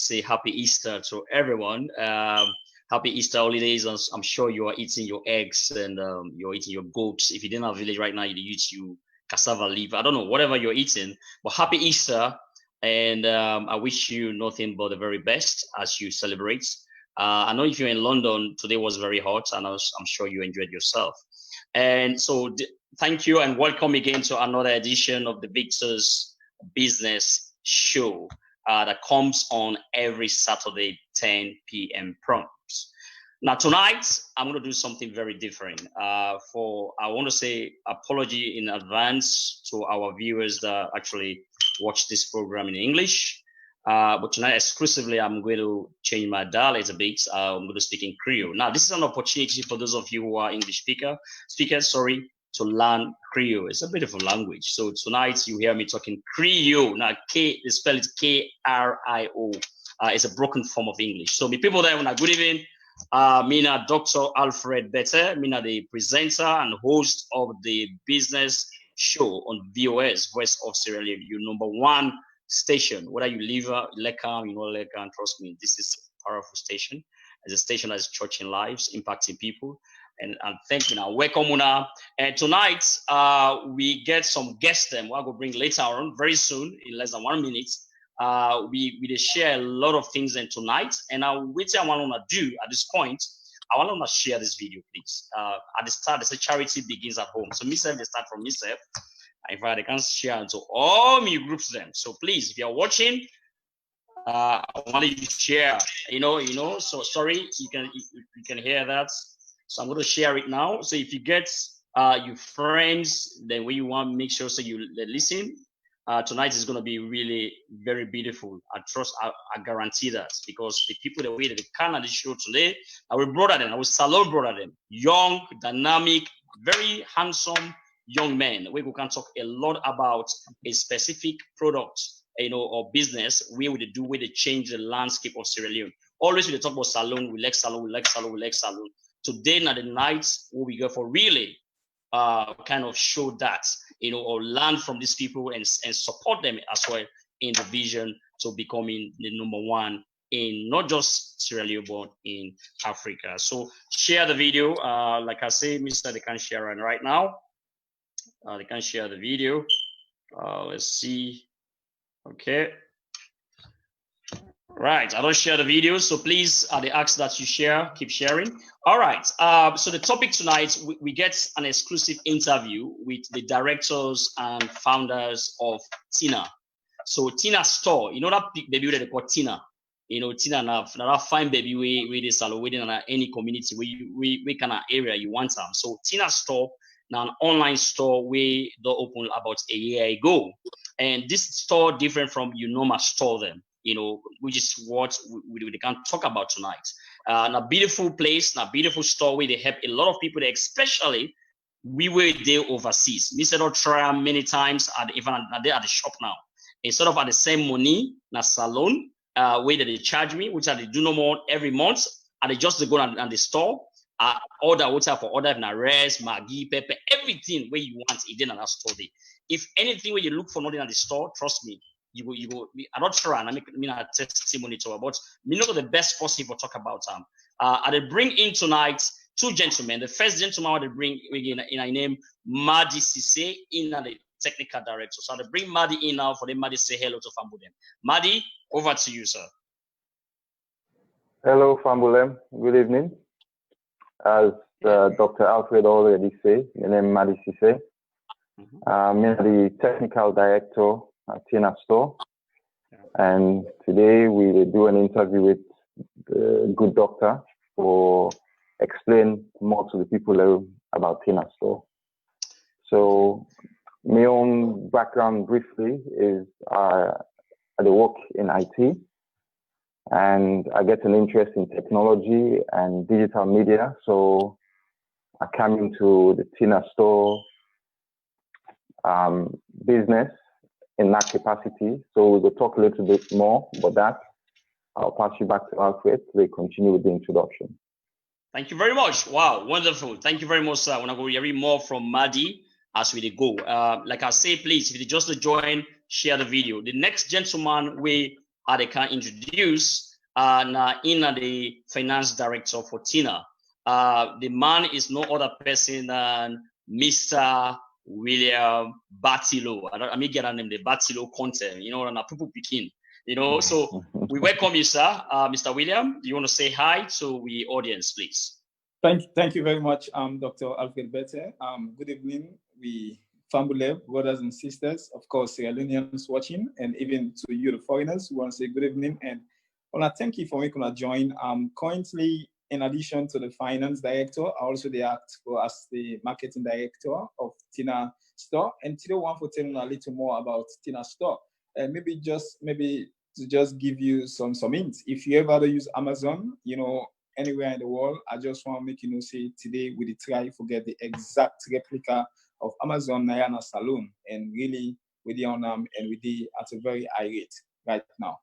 say happy Easter to everyone. Happy Easter holidays. I'm sure you are eating your eggs and you're eating your goats. If you didn't have village right now, you eat you cassava leaf. I don't know, whatever you're eating. But happy Easter. And I wish you nothing but the very best as you celebrate. I know if you're in London, today was very hot, and I'm sure you enjoyed yourself. And so thank you and welcome again to another edition of the Victor's Business Show that comes on every Saturday, 10 p.m. prompt. Now, tonight, I'm going to do something very different. I want to say apology in advance to our viewers that actually watch this program in English. But tonight, exclusively, I'm going to change my dialect a bit. I'm going to speak in Creole. Now, this is an opportunity for those of you who are English speakers, to learn Creole. It's a beautiful language. So tonight, you hear me talking Creole. Now, the spell is K-R-I-O. It's a broken form of English. So, me people there, good evening. Mina Dr. Alfred Better, Mina the presenter and host of the business show on VOS, Voice of Sierra Leone, your #1 station. Whether you live Lekam, Lekam, trust me, this is a powerful station. It's a station that is touching lives, impacting people. And thank you now. Welcome, Una. And tonight, we get some guests them we're going to bring later on, very soon, in less than 1 minute. We share a lot of things in tonight, and what I want to do at this point, I want to share this video, please. At the start, it's a charity begins at home. So myself, they start from myself. In fact, I can share to all my groups them. So please, if you're watching, I want you to share. So sorry, you can hear that. So I'm going to share it now. So if you get your friends, then when you want, make sure so you listen. Tonight is going to be really very beautiful. I guarantee that, because the people that we can at the show today, I will salute brother them, young, dynamic, very handsome young men. We can talk a lot about a specific product, or business where they change the landscape of Sierra Leone. Always when they talk about salon, we like salon, we like salon, we like salon. Today, not the nights where we go for really kind of show that, or learn from these people and support them as well in the vision to becoming the #1 in not just Sierra Leone, but in Africa. So share the video. Like I say, Mr. They can share it right now. They can share the video. Let's see. Okay. Right, I don't share the video, so please, they ask that you share, keep sharing. All right, so the topic tonight, we get an exclusive interview with the directors and founders of Tina. So Tina store, that baby that they call Tina. Tina now that fine baby we they salon within any community we kind of area you want them. So Tina store now an online store we don't open about a year ago, and this store different from my store them. Which is what we can talk about tonight. A beautiful place, a beautiful store where they help a lot of people, especially we were there overseas. Me said, I'll try many times, even at the shop now. Instead of at the same money, na salon, where they charge me, which I do no more every month, and they just go on the store, order water for order, na rice, maggi, pepper, everything where you want, it in that store there. If anything where you look for nothing at the store, trust me, you go. I'm not sure, and I mean a testimony to her, but me know the best possible talk about them. I bring in tonight 2 gentlemen. The first gentleman I bring again in a name Madi Sise, in the technical director. So I bring Madi in now for them. Madi say hello to Fambulem. Madi, over to you, sir. Hello, Fambulem. Good evening. As Dr. Alfred already said, my name is Madi Sise. I'm the technical director at Tina Store, and today we will do an interview with the good doctor for explain more to the people about Tina Store. So my own background briefly is I work in IT, and I get an interest in technology and digital media. So I came into the Tina Store business in that capacity. So we'll talk a little bit more about that. I'll pass you back to Alfred to continue with the introduction. Thank you very much. Wow, wonderful. Thank you very much, sir. I want to go hear more from Madi as we go. Like I say, please, if you just join, share the video. The next gentleman we they can introduce in the finance director for Tina. The man is no other person than Mr. William Batilo. I mean, get a name, the Batilo content, you know, and a people picking, you know. So we welcome you, sir. Mr. William, do you want to say hi to the audience, please? Thank you very much, Dr. Alfred Bete. Good evening, we family, brothers and sisters, of course, Sierra Leoneans watching, and even to you, the foreigners, we want to say good evening. And I want to thank you for making a join. Currently, in addition to the finance director, I also the act for as the marketing director of Tina Store. And today, I want to tell you a little more about Tina Store. And maybe to just give you some hints. If you ever use Amazon, you know, anywhere in the world, I just want to make you know, say today we try to get the exact replica of Amazon Nayana SALONE, and really we did on and we did at a very high rate right now.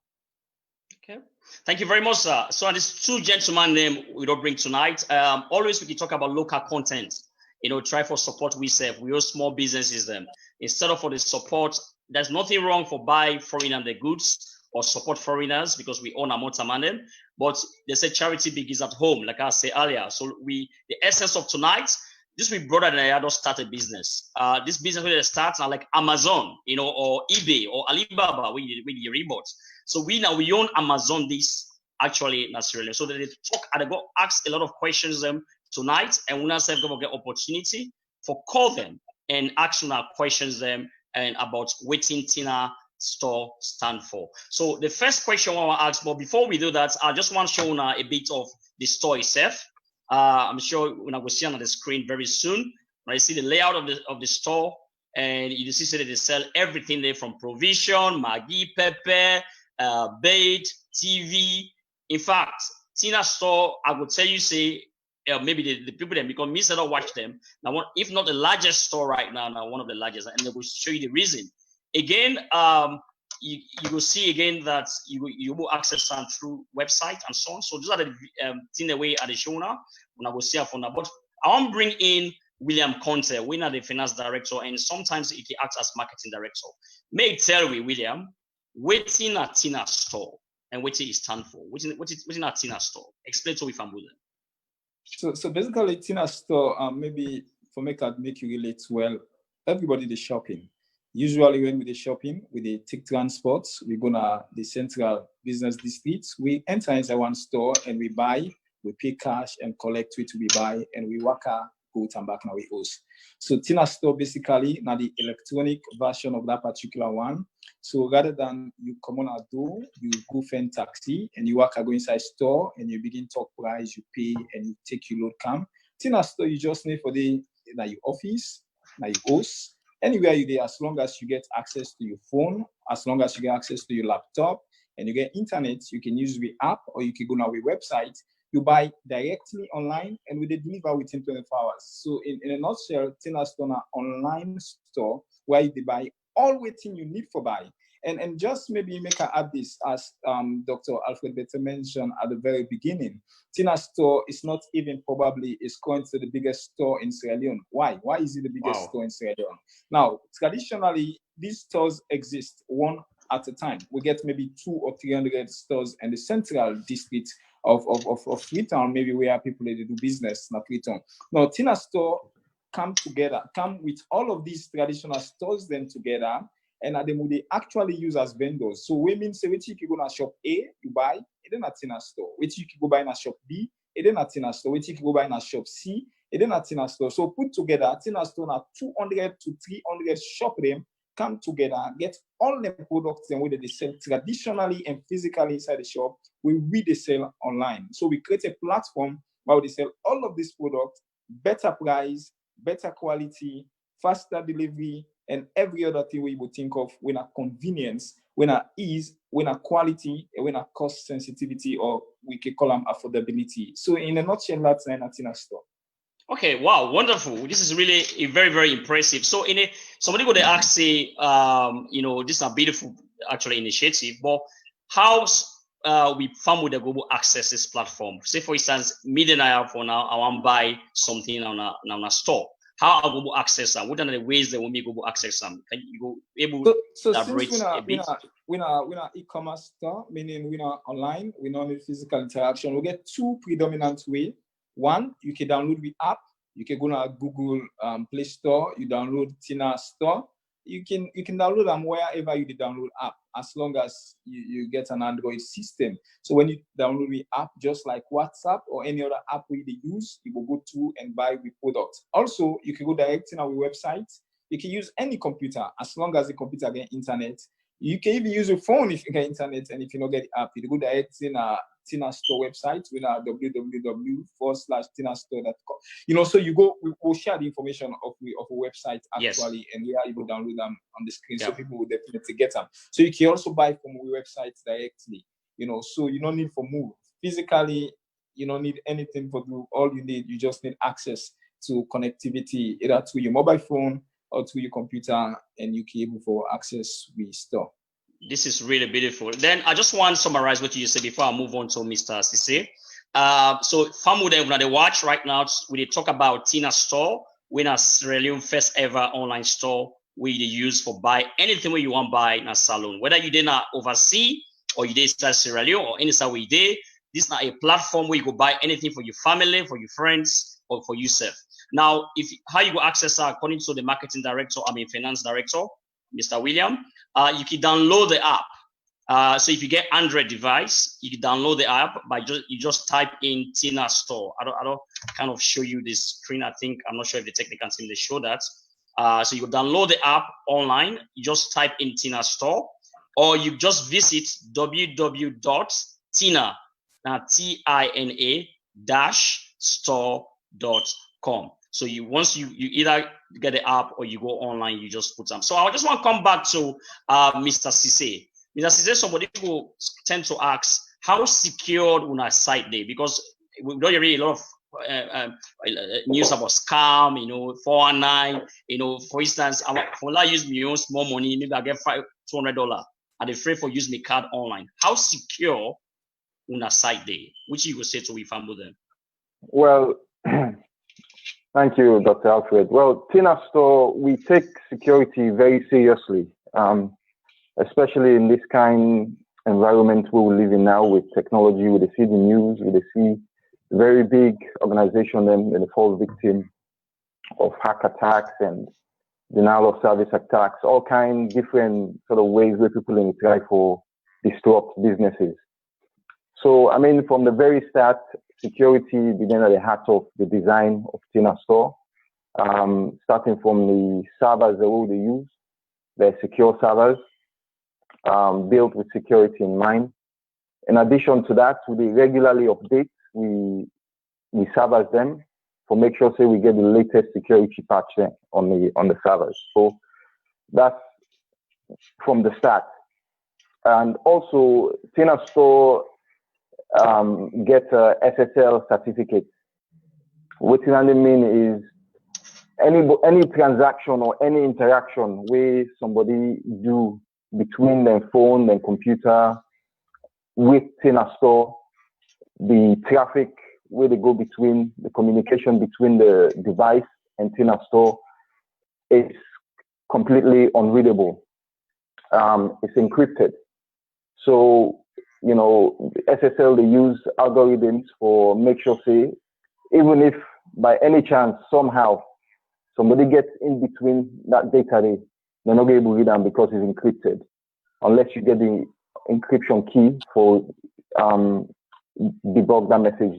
Okay, thank you very much, sir. So these two gentlemen name we don't bring tonight. Always we can talk about local content. You know, try for support we serve. We all small businesses them. Instead of for the support, there's nothing wrong for buy foreign and the goods or support foreigners because we own a motorman. But they say charity begins at home, like I said earlier. So the essence of tonight, this week brother and I just start a business. This business where they start are like Amazon, you know, or eBay or Alibaba, with the remote. So we own Amazon this actually naturally. So they talk and they go ask a lot of questions tonight, and we now say go get opportunity for call them and ask our questions them and about waiting Tina Store stand for. So the first question I want to ask, but before we do that, I just want to show a bit of the store itself. I'm sure we're going to see on the screen very soon. When I see the layout of the store, and you see that they sell everything there from provision, Maggi, pepper, bait, TV. In fact, Tina Store, I would tell you, say maybe the people that become miss or watch them now. If not the largest store right now, one of the largest, and they will show you the reason. Again, you will see again that you will access them through website and so on. So those are the things that we are the show now. When I will see for now, but I want to bring in William Conte, winner the finance director, and sometimes he acts as marketing director. May tell me, William, waiting at Tina Store and what it stand for. Waiting at Tina Store. Explain to me if I'm with it. So basically, Tina Store, maybe for make you relate well, everybody is shopping. Usually when we shopping, we take transports, we go to the central business districts, we enter inside one store and we buy, we pay cash and collect what we buy, and we walk out, go and back now we host. So Tina Store basically now the electronic version of that particular one. So rather than you come on a door, you go find taxi and you walk go inside store and you begin talk price, you pay and you take your load cam. Tina Store you just need for the now your office, now your host. Anywhere you there, as long as you get access to your phone, as long as you get access to your laptop, and you get internet, you can use the app or you can go on our website. You buy directly online and we deliver within 24 hours. So in a nutshell, Tina Store an online store where you buy all waiting you need for buy. And just maybe make her add this, as Dr. Alfred Bete mentioned at the very beginning. Tina Store is not even probably is going to the biggest store in Sierra Leone. Why? Why is it the biggest store in Sierra Leone? Now, traditionally, these stores exist one at a time. We get maybe 200 or 300 stores in the central district of Freetown, maybe where people do business in Freetown. Now, Tina Store come with all of these traditional stores then together, and they actually use as vendors. So we mean say you can go to shop A, you buy, it then at Tina Store. You can go buy in a shop B, it then at Tina Store. You can go buy in a shop C, it then at Tina Store. So put together, Tina Store now 200 to 300 shop them come together, get all the products and whether they sell traditionally and physically inside the shop, we sell online. So we create a platform where they sell all of these products, better price, better quality, faster delivery, and every other thing we would think of when a convenience, when a ease, when a quality, and when a cost sensitivity, or we can call them affordability. So in a nutshell, that's a Tina Store. Okay, wow, wonderful. This is really very, very impressive. So somebody would ask, say, this is a beautiful actually initiative, but how we farm with the global access this platform? Say for instance, me and I for now, I want to buy something on a store. How are global access them? What are the ways that we make global access them? Can you go able to elaborate a bit? we're not e-commerce store, meaning we're not online, we don't need physical interaction. We get two predominant ways. One, you can download the app. You can go to Google Play Store. You download Tina Store. You can download them wherever you download app, as long as you get an Android system. So when you download the app, just like WhatsApp or any other app we use, you will go to and buy the product. Also, you can go direct in our website. You can use any computer as long as the computer get internet. You can even use your phone if you get internet, and if you don't get the app, you go direct in a Tina Store website, with our www.tinastore.com. So you go, we'll share the information of a website actually, yes. And we are able to download them on the screen, so people will definitely get them. So you can also buy from our website directly, so you don't need to move physically. You don't need anything for do. All you need, you just need access to connectivity, either to your mobile phone or to your computer, and you can able for access we store. This is really beautiful. Then I just want to summarize what you said before I move on to Mr. Cisse. So family when they watch right now, we talk about Tina Store, we are Sierra Leone first ever online store we use for buy anything where you want to buy in a salon, whether you did not oversee or you did start Sierra Leone or any side we did. This is not a platform where you go buy anything for your family, for your friends, or for yourself. Now, how you go access according to the marketing director, finance director, Mr. William, you can download the app. So if you get Android device, you can download the app by just type in Tina Store. I don't kind of show you this screen. I'm not sure if the technical team they show that. So you download the app online. You just type in Tina Store, or you just visit www.tina tina-store.com. So once you either get the app or you go online, you just put them. So I just want to come back to Mr. Cisse. Mr. Cisse, somebody who tend to ask how secured on our site there, because we don't really a lot of news about scam, 419, for instance, for I use my own small money, maybe I get $200. I'm afraid for use my card online. How secure on a site there, which you will say to we family then? Well, thank you, Dr. Alfred. Well, Tina Store, we take security very seriously, especially in this kind of environment we live in now with technology. We see the news, we see very big organization and fall victim of hack attacks and denial of service attacks, all kinds different sort of ways where people try to disrupt businesses. So, from the very start, security began at the heart of the design of Tina Store, starting from the servers that they use. They're secure servers, built with security in mind. In addition to that, we regularly update we servers them for make sure we get the latest security patch on the servers. So that's from the start. And also, Tina Store get a SSL certificate. What I mean is any transaction or any interaction where somebody do between their phone and computer with Tina Store, the traffic where they go between the communication between the device and Tina Store is completely unreadable. It's encrypted. So, SSL, they use algorithms for make sure, even if by any chance, somehow, somebody gets in between that data, they're not able to read them because it's encrypted, unless you get the encryption key for debug that message.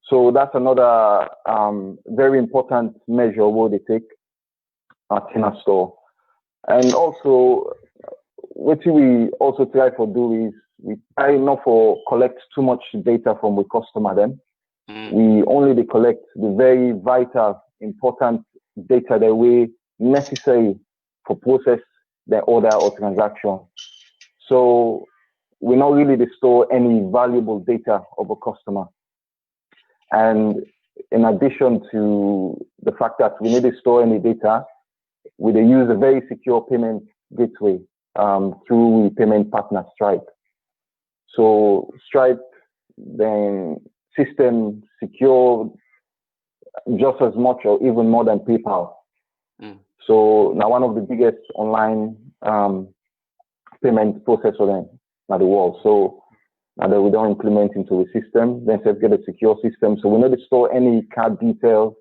So that's another very important measure what they take at Tina Store. And also, what we also try to do is we try not to collect too much data from the customer then. We only collect the very vital, important data that we necessary for process the order or transaction. So we not really store any valuable data of a customer. And in addition to the fact that we need to store any data, we use a very secure payment gateway through payment partner Stripe. So Stripe, then system secure just as much or even more than PayPal. So now one of the biggest online payment processor then at the wall. So and then we don't implement into the system. Then we get a secure system. So we need to store any card details.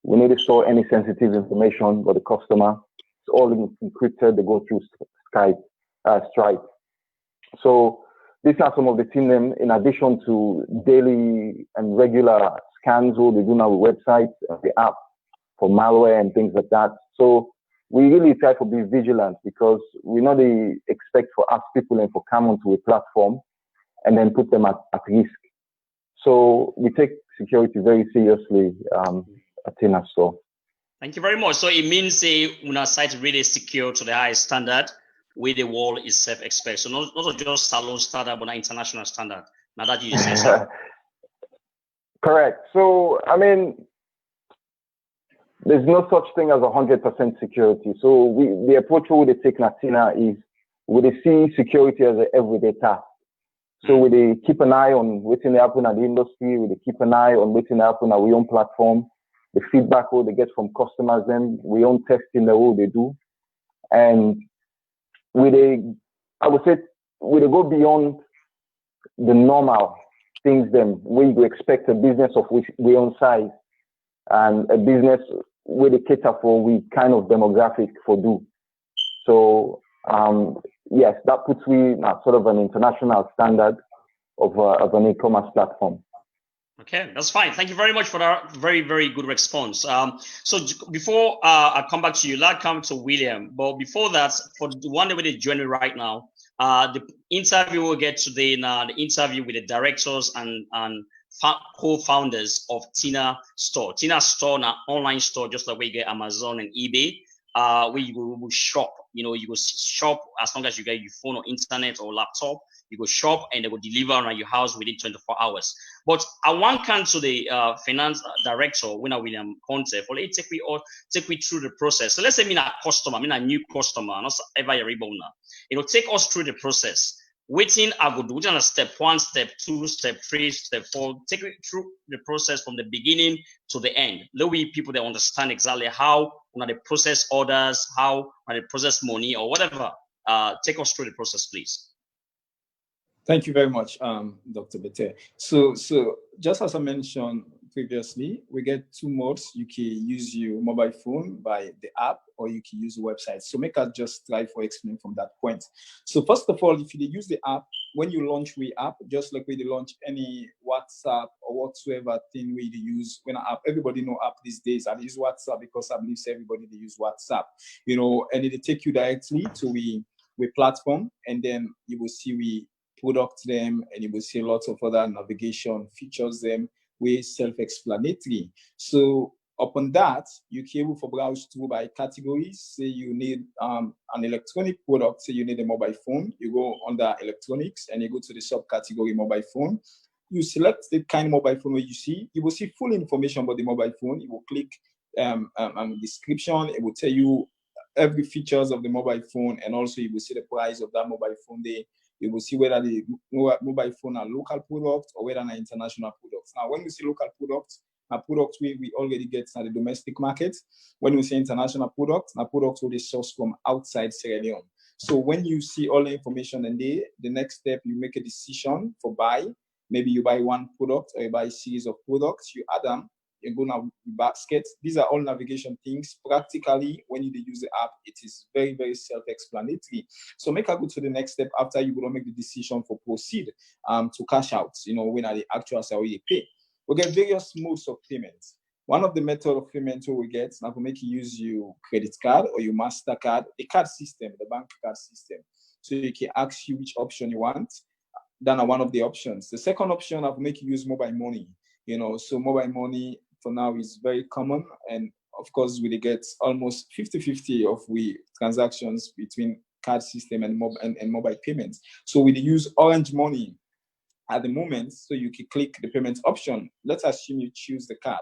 We need to store any sensitive information for the customer. It's all encrypted. They go through Stripe. So these are some of the things in addition to daily and regular scans what we do now with websites, the app for malware and things like that. So we really try to be vigilant because we not expect for us people and for come onto a platform and then put them at risk. So we take security very seriously at Tina Store. Thank you very much. So it means our site really secure to the highest standard where the world is self-expect. So not just salon standard, but an international standard. Now that you say so. Correct. So, I mean, there's no such thing as 100% security. So the approach we take at Tina is we see security as an everyday task. So we keep an eye on what's happening at the industry. We keep an eye on what's happening at our own platform. The feedback what they get from customers, then we own testing the what they do, and I would say we go beyond the normal things. Then we expect a business of which we own size and a business where they cater for we kind of demographic for do. So yes, that puts we at sort of an international standard of an e-commerce platform. Okay, that's fine. Thank you very much for that very, very good response. So before I come back to you, let's come to William. But before that, for the one that we're joining right now, the interview we'll get today now, the interview with the directors and co-founders of Tina Store. Tina Store, an online store, just like we get Amazon and eBay, where you will shop. You know, you go shop as long as you get your phone or internet or laptop. You go shop and they will deliver on your house within 24 hours. But I want to come to the finance director, William Conte, for take me through the process. So let's say I'm a customer, I'm a new customer, not ever a rebowner. Take us through the process. Waiting, I go do which on step 1, step 2, step 3, step 4. Take me through the process from the beginning to the end. Let we people that understand exactly how they process orders, how they process money or whatever. Take us through the process, please. Thank you very much, Dr. Bete. So just as I mentioned previously, we get 2 modes. You can use your mobile phone by the app, or you can use the website. So make us just try for explain from that point. So first of all, if you use the app, when you launch the app, just like when you launch any WhatsApp or whatsoever thing we use, when an app, everybody know app these days. I use WhatsApp because I believe everybody they use WhatsApp, and it take you directly to we platform, and then you will see we product them, and you will see lots of other navigation features them with self-explanatory. So upon that, you can able to browse through by categories. Say you need an electronic product, say you need a mobile phone, you go under electronics and you go to the subcategory mobile phone. You select the kind of mobile phone where you will see full information about the mobile phone. You will click description, it will tell you every features of the mobile phone, and also you will see the price of that mobile phone there. You will see whether the mobile phone are local products or whether are international products. Now, when we see local products, we already get at the domestic market. When we say international products, products will be sourced from outside Sierra Leone. So when you see all the information in there, the next step, you make a decision for buy. Maybe you buy one product or you buy a series of products, you add them, you go now basket. These are all navigation things. Practically, when you use the app, it is very, very self-explanatory. So make a go to the next step after you will make the decision for proceed to cash out, when are the actual salary pay. We get various modes of payments. One of the method of payment we get now to make you use your credit card or your MasterCard, the card system, the bank card system. So you can ask you which option you want. Then one of the options. The second option I will make you use mobile money. So mobile money for now is very common, and of course we get almost 50-50 of we transactions between card system and mobile payments. So we use Orange Money at the moment, so you can click the payment option. Let's assume you choose the card.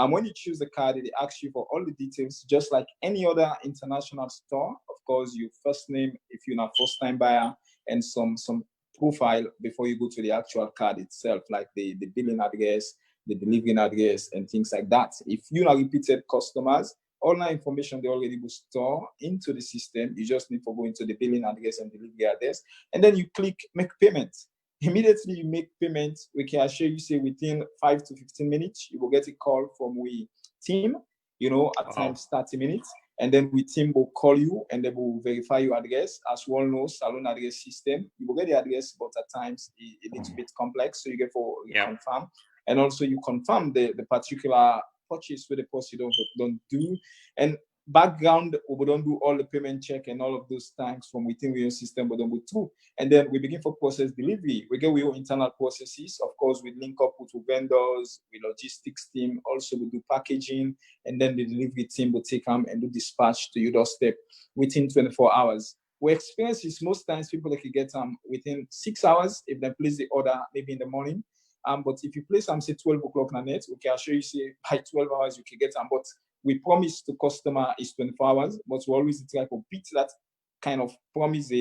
When you choose the card, it asks you for all the details, just like any other international store. Of course, your first name if you're a first-time buyer, and some profile before you go to the actual card itself, like the billing address, the delivering address, and things like that. If you are repeated customers, all that information they already will store into the system. You just need to go into the billing address and delivery address, and then you click make payment. Immediately you make payment, we can assure you, say within 5 to 15 minutes, you will get a call from we team, at times 30 minutes. And then we team will call you and they will verify your address. As we all know, SALONE address system, you will get the address, but at times a little bit complex. So you get for confirm. And also you confirm the particular purchase with the post you don't do. And background, we don't do all the payment check and all of those things from within your system, but then we through. And then we begin for process delivery. We get your internal processes. Of course, we link up with vendors, with logistics team. Also, we do packaging, and then the delivery team will take them and do dispatch to your doorstep within 24 hours. We experience is most times people that can get them within 6 hours if they place the order maybe in the morning. But if you place them, say 12 o'clock on the net, we can assure you, say by 12 hours you can get them. But we promise the customer is 24 hours, but we always try to beat that kind of promise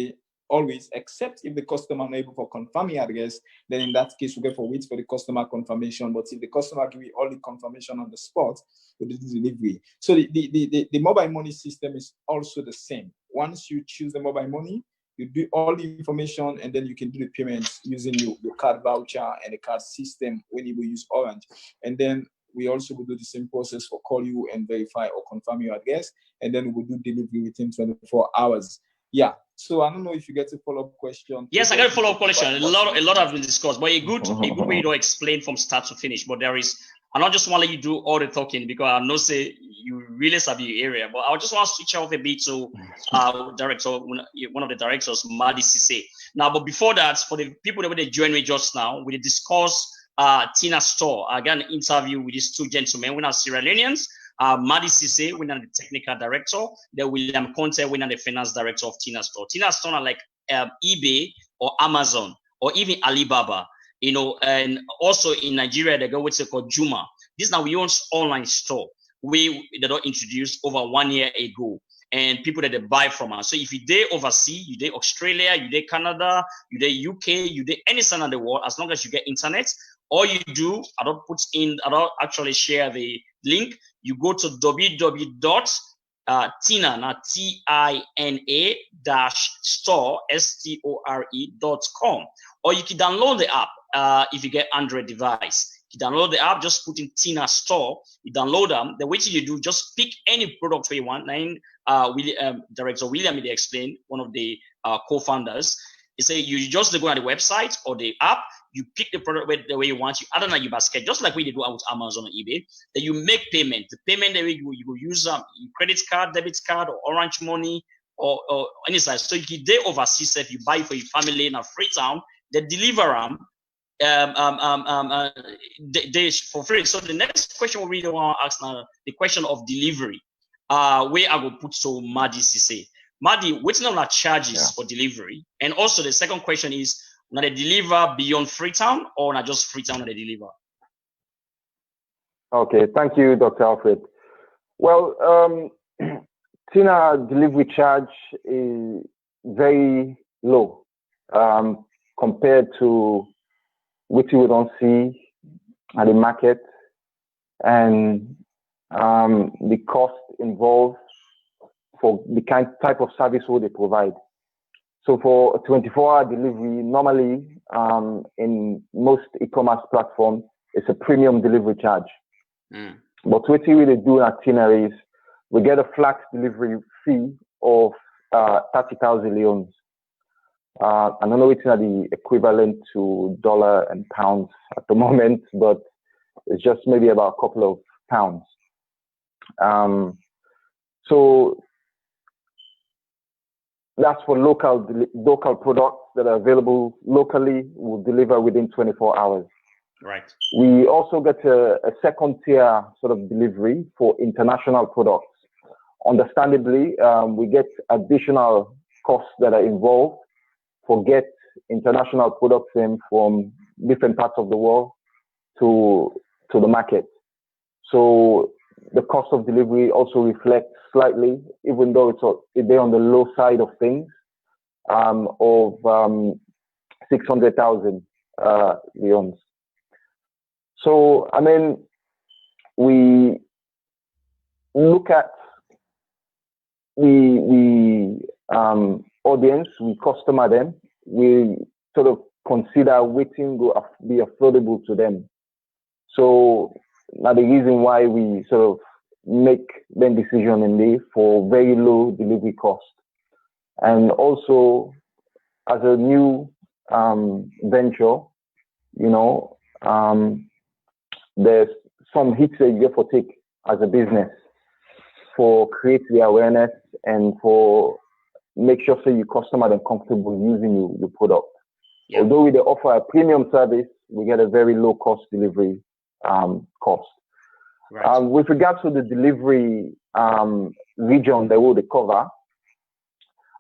always, except if the customer not able to confirm the address, then in that case, we get for wait for the customer confirmation. But if the customer give you all the confirmation on the spot, we do the delivery. So the mobile money system is also the same. Once you choose the mobile money, you do all the information, and then you can do the payments using your card voucher and the card system when you will use Orange. And then we also will do the same process for call you and verify or confirm your address, and then we will do delivery within 24 hours. Yeah. So I don't know if you get a follow-up question. Yes, I got a follow-up question. A lot have been discussed, but a good way to explain from start to finish. But I don't just want to let you do all the talking because I know say you really sabi your area. But I just want to switch off a bit to one of the directors, Madi Sise. Now, but before that, for the people that will join me just now, we discuss Tina Store. I got an interview with these two gentlemen. We're not Sierra Leoneans. Madi Sise, we're the technical director. Then William Conte, we're the finance director of Tina Store. Tina Store are like eBay or Amazon or even Alibaba, and also in Nigeria, they go what's called Juma. This now we own online store. They don't introduce over 1 year ago. And people that they buy from us. So if you day overseas, you day Australia, you day Canada, you day UK, you day any side of the world, as long as you get internet, all you do, I don't actually share the link. You go to www.tina, TINA-store, STORE.com, or you can download the app if you get Android device. You download the app, just put in Tina Store, you download them. The way you do, just pick any product where you want. Director William, they explained, one of the co-founders, he said you just go on the website or the app, you pick the product the way you want. You add on your basket, just like we do with Amazon or eBay. Then you make payment. The payment that you will use your credit card, debit card, or Orange Money, or any size. So you can day overseas if you buy for your family in a Freetown, they deliver them. For free. So the next question we really want to ask now, the question of delivery. Where I will put so Madi Sise. Madi, what's not charges for delivery? And also the second question is, now they deliver beyond Freetown or not just Freetown that they deliver? Okay, thank you, Dr. Alfred. Well, Tina delivery charge is very low compared to what you don't see at the market, and the cost involved for the type of service what they provide. So for a 24-hour delivery, normally in most e-commerce platforms, it's a premium delivery charge. But what we really do at Tina is we get a flat delivery fee of 30,000 leones. I don't know it's not the equivalent to dollar and pounds at the moment, but it's just maybe about a couple of pounds. So that's for local products that are available locally. We'll deliver within 24 hours. Right. We also get a second tier sort of delivery for international products. Understandably, we get additional costs that are involved for get international products in from different parts of the world to the market. So the cost of delivery also reflects slightly, even though they're on the low side of things, of 600,000 leones. So, I mean, we look at audience, we customer them, we sort of consider waiting to be affordable to them. So now the reason why we sort of make them decision in there for very low delivery cost. And also as a new venture, you know, there's some hits that you get for take as a business for create the awareness and for make sure so your customer are comfortable using your product. Yeah. Although we offer a premium service, we get a very low cost delivery cost. Right. With regards to the delivery region that we'll cover,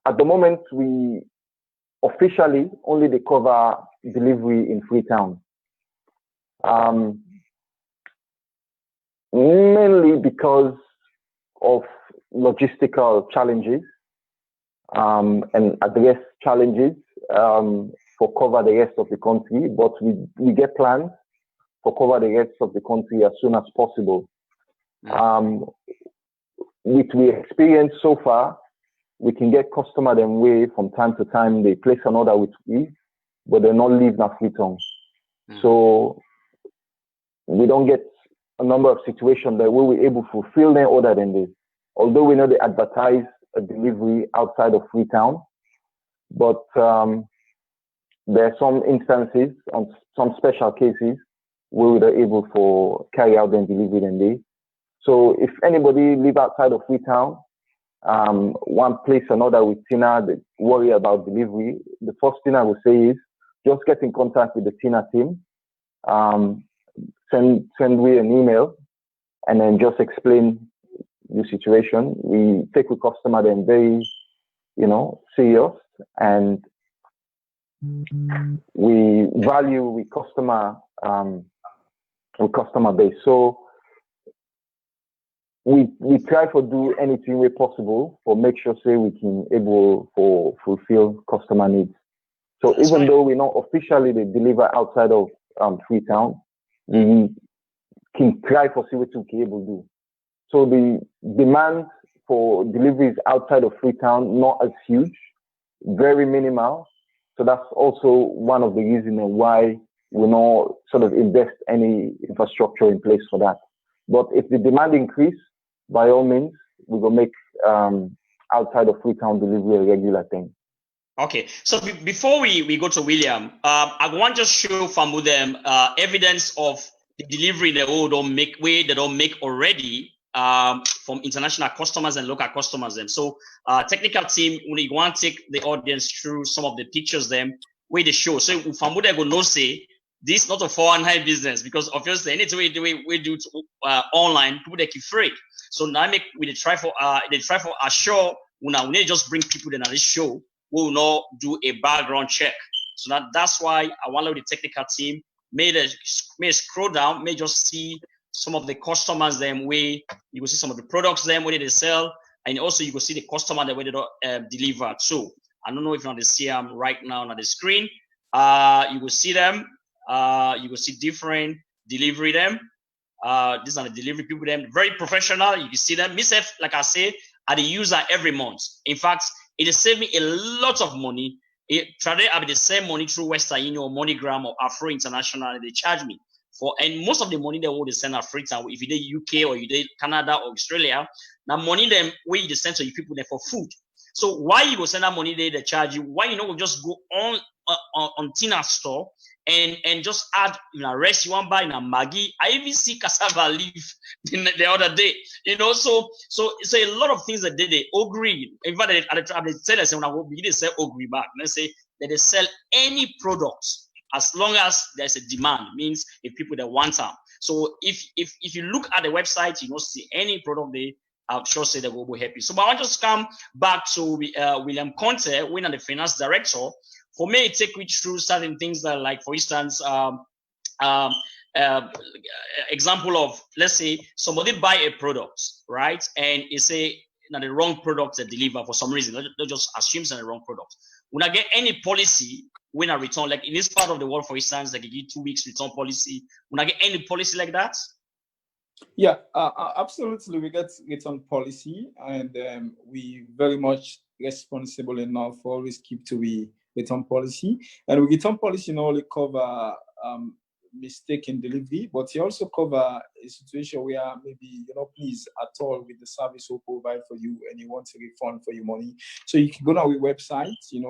at the moment we officially only cover delivery in Freetown. Mainly because of logistical challenges and address challenges for cover the rest of the country, but we get plans for cover the rest of the country as soon as possible. With we experience so far, we can get customer them way from time to time. They place an order with we, but they're not leave na Freetown. So we don't get a number of situations that where we're able to fulfill their order than this. Although we know they advertise a delivery outside of Freetown, but there are some instances on some special cases where we're able to carry out the delivery than they. So if anybody live outside of Freetown, one place another with Tina, they worry about delivery, the first thing I would say is just get in contact with the Tina team, send me an email, and then just explain the situation. We take the customer then very, you know, serious, and we value the customer base. So we try to do anything we possible for make sure say we can able for fulfill customer needs. So that's even though we're not officially they deliver outside of Freetown, we can try for see what we can able to do. So the demand for deliveries outside of Freetown not as huge, very minimal. So that's also one of the reasons why we not sort of invest any infrastructure in place for that. But if the demand increase, by all means, we will make outside of Freetown delivery a regular thing. Okay, so before we go to William, I want to just show them evidence of the delivery they don't make already from international customers and local customers. So technical team, we want to take the audience through some of the pictures where they show. So Famude go no say this not a 419 business, because obviously anything we do online, people they keep free. So now they try for assure we just bring people that this show. We will not do a background check. So that's why I want the technical team may scroll down, may just see some of the customers where you will see some of the products where they sell, and also you will see the customer where they don't deliver. So I don't know if you want to see them right now on the screen. You will see them. You will see different delivery them. These are the delivery people them, very professional. You can see them. Myself, like I say, are the user every month. In fact, it has saved me a lot of money. Today, I have the same money through Western Union or MoneyGram or Afro International. They charge me for, and most of the money they will send at Freetown. If you did UK or you did Canada or Australia, now money them where you send to you people there for food. So why you go send that money there? They charge you. Why you know we just go on Tina store and just add rice you want buy a Maggi. I even see cassava leaf the other day. So a lot of things that they agree. In fact, they tell us when I will begin to sell agree back. Let's say that they sell any products as long as there's a demand. Means if people that want them. So if you look at the website, you don't see any product there. I'll sure say that we'll be happy. So, but I just come back to William Conte, when I'm the finance director. For me, it take me through certain things that, like, for instance, example of, let's say somebody buy a product, right? And it say the wrong product they deliver for some reason. They just assume it's the wrong product. When I get any policy, when I return, like in this part of the world, for instance, like you give 2 weeks return policy. When I get any policy like that? Yeah, absolutely. We get return policy, and we very much responsible enough for always keep to the return policy. And we return policy not only cover mistake in delivery, but it also cover a situation where maybe you're not pleased at all with the service we provide for you, and you want a refund for your money. So you can go on our website. You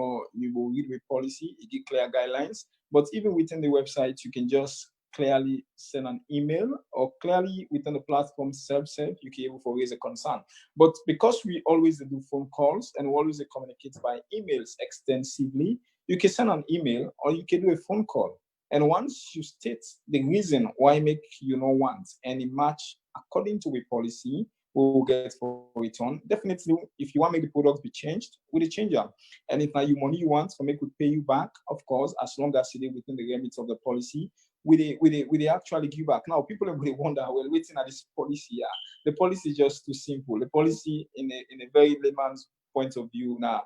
will read the policy. It give clear guidelines. But even within the website, you can just clearly send an email, or clearly within the platform self-serve, you can able to raise a concern. But because we always do phone calls and we always communicate by emails extensively, you can send an email or you can do a phone call. And once you state the reason why make you not want any match according to the policy, we will get for return. Definitely, if you want to make the product be changed, we will change them. And if now you money you want for make we pay you back, of course, as long as it is within the remit of the policy, we actually give back. Now people will wonder, well, waiting at this policy, yeah. The policy is just too simple. The policy in a very layman's point of view now,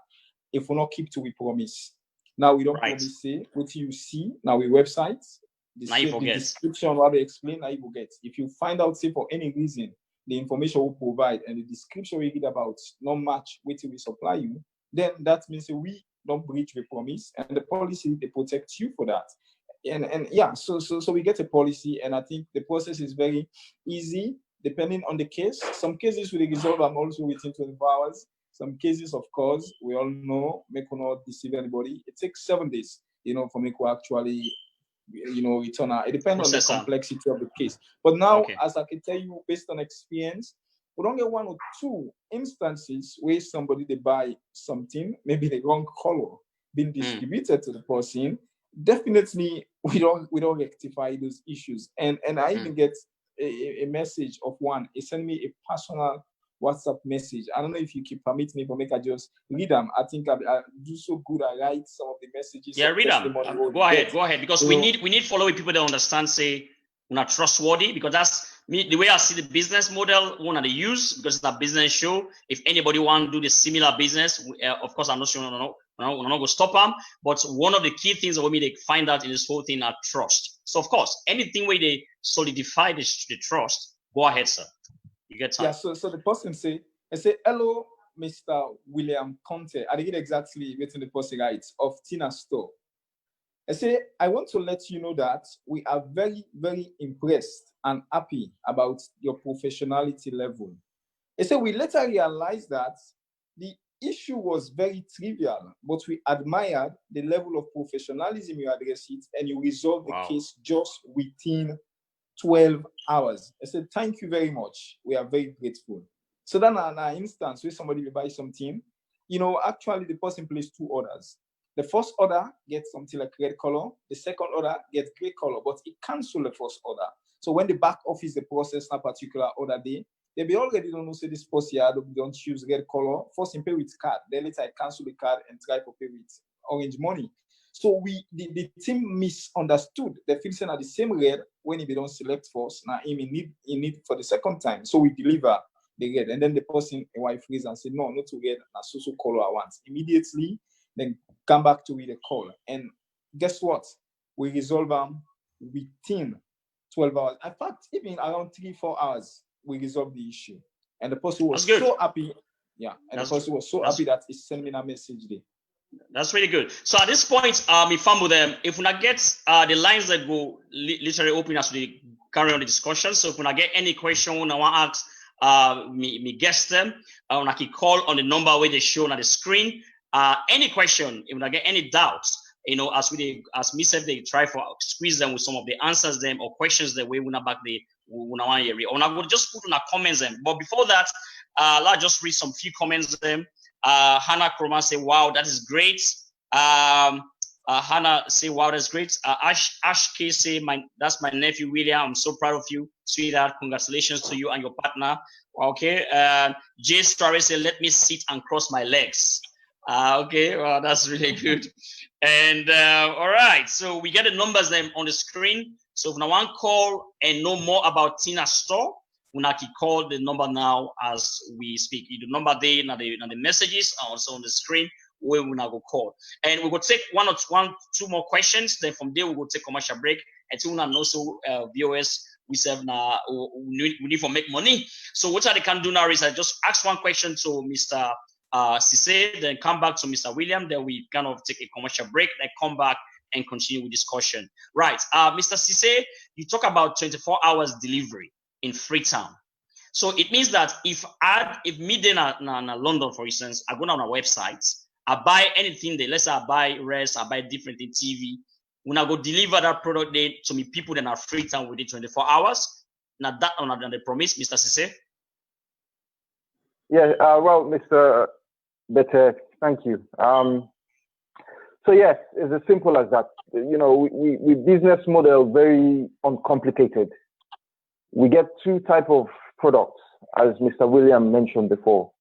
if we not keep to we promise. Now we don't promise say what you see now we website, the description what they explain, now you will get. If you find out say for any reason the information we provide and the description we read about not match what we supply you, then that means we don't breach the promise, and the policy they protect you for that. And yeah, so we get a policy, and I think the process is very easy depending on the case. Some cases we resolve them also within 24 hours. Some cases, of course, we all know, make not deceive anybody. It takes 7 days, for me to actually, return. It depends on the complexity of the case. But now, as I can tell you, based on experience, we don't get 1 or 2 instances where somebody they buy something, maybe the wrong color, being distributed to the person. Definitely, we don't rectify those issues. And I even get a message of one. He sent me a personal WhatsApp message. I don't know if you can permit me, but make I just read them. I think I do so good. I write some of the messages. Yeah, read them. Go ahead, because we need following people that understand. Say, not trustworthy, because that's me. The way I see the business model, one of the use, because it's a business show. If anybody want to do the similar business, of course, I'm not sure. We're not going to stop them. But one of the key things that we need to find out in this whole thing are trust. So, of course, anything where they solidify the trust, go ahead, sir. You get time. Yeah, so the person say, hello, Mr. William Conte. I didn't exactly written the person right, of Tina Store. I say, I want to let you know that we are very, very impressed and happy about your professionality level. I say, we later realized that the issue was very trivial, but we admired the level of professionalism you address it, and you resolved the case just within 12 hours. I said, thank you very much. We are very grateful. So then an instance where somebody will buy something, actually the person placed 2 orders. The first order gets something like red color. The second order gets gray color, but it cancels the first order. So when the back office, the process a particular order day, they be already don't know, say this post here, don't choose red color. First, pay with card. Then later I cancel the card and try to pay with orange money. So the team misunderstood. They feel saying at the same red when they don't select first. Now he need for the second time. So we deliver the red, and then the person wife freeze and say no, not to red, a so color I want. Immediately, then come back to with the call. And guess what? We resolve them within 12 hours. In fact, even around 3-4 hours, we resolve the issue. And the person was so happy. Yeah, and the person was so happy that he sent me a message there. That's really good. So at this point, if we not get the lines that go literally open as we carry on the discussion. So if we not get any question, I want to ask me guest them, I can call on the number where they show on the screen. Any question, if we not get any doubts, as me said, they try for squeeze them with some of the answers them or questions that we will not back the we want to hear. Or I will just put in our comments them. But before that, let's just read some few comments them. Hannah Kroma say, wow, that is great. Hannah say, wow, that's great. Ash K say, that's my nephew William. I'm so proud of you, sweetheart. Congratulations to you and your partner. Okay. Jay Story say, let me sit and cross my legs. Okay, well, that's really good. And all right, so we get the numbers then on the screen. So if you want to call and know more about Tina Store, we can call the number now as we speak. The number there, now the messages are also on the screen. We will now go call, and we will take 1 or 2 more questions. Then from there we will take commercial break. and so and also VOS we serve now we need for make money. So what I can do now is I just ask one question to Mr. Cisse, then come back to Mr. William, then we kind of take a commercial break, then come back and continue with discussion. Right, Mr. Cisse, you talk about 24 hours delivery in Freetown. So it means that if me then in London, for instance, I go on a website, I buy anything there. Let's say I buy rest, I buy different in TV. When I go deliver that product there to me people that are Freetown within 24 hours. Now that on the promise, Mr. Cisse. Yeah, well, Mr. Bete, thank you. So yes, it's as simple as that. You know, we business model very uncomplicated. We get two type of products, as Mr. William mentioned before.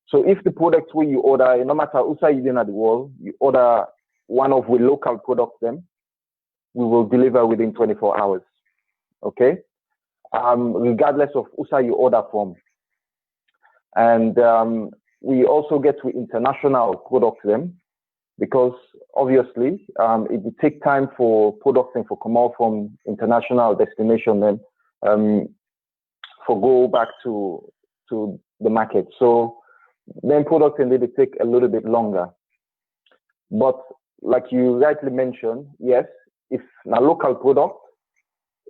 So if the product where you order, no matter who side you in at the world, you order one of the local products, then we will deliver within 24 hours. Okay, regardless of who side you order from, and we also get to international products then, because obviously it will take time for products and for come out from international destination then for go back to the market. So then products and they take a little bit longer. But like you rightly mentioned, yes, if a local product,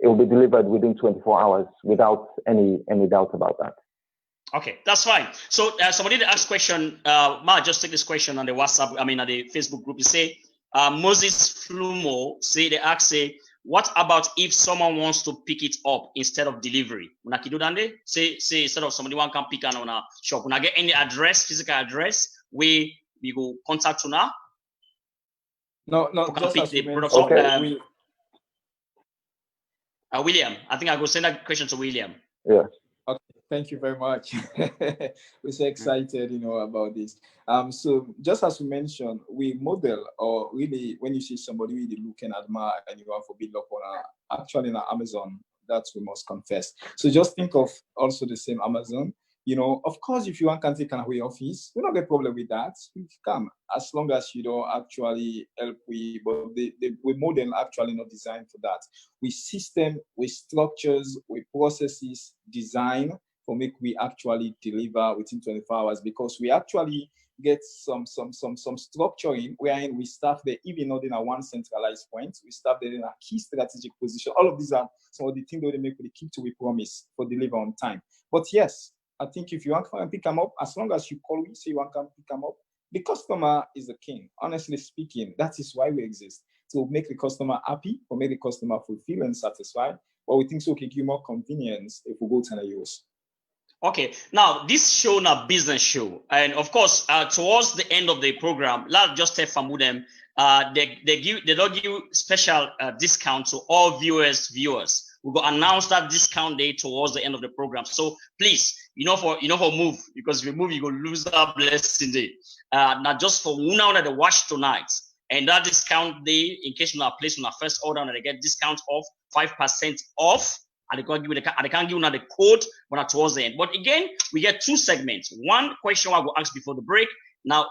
it will be delivered within 24 hours without any doubt about that. Okay, that's fine. So somebody did ask question, Ma, just take this question on the WhatsApp, on the Facebook group. You say, Moses Flumo, say, what about if someone wants to pick it up instead of delivery? Say instead of somebody one can pick on a shop. When I get any address, physical address, we go contact you now. No, just as the products okay. William, I think I go send that question to William. Yeah. Okay, thank you very much. We're so excited, about this. So just as we mentioned, we model, or really, when you see somebody really looking at admire and you want to build up on actually in Amazon, that we must confess. So just think of also the same Amazon. Of course, if you want can take an away office, we don't get problem with that. We come as long as you don't actually help. We model actually not designed for that. We system, we structures, we processes, design for make we actually deliver within 24 hours, because we actually get some structuring wherein we staff there, even not in a one centralized point. We staff there in a key strategic position. All of these are some of the things that they make we keep to we promise for deliver on time. But yes, I think if you want to pick them up, as long as you call me, say you want to pick them up, the customer is the king. Honestly speaking, that is why we exist. To make the customer happy, or make the customer fulfilled and satisfied. But we think so can give more convenience if we go to the use. Okay, now this show a business show, and of course, towards the end of the program, let's just tell Famudem, they don't give special discount to all viewers. We will announce that discount day towards the end of the program. So please, for move, because if you move, you go lose that blessing day. Not just for now that they watch tonight, and that discount day, in case you are placed on our first order, and they get discount off 5% off. And they can't give you the code, but not towards the end. But again, we get two segments. One question I will ask before the break. Now,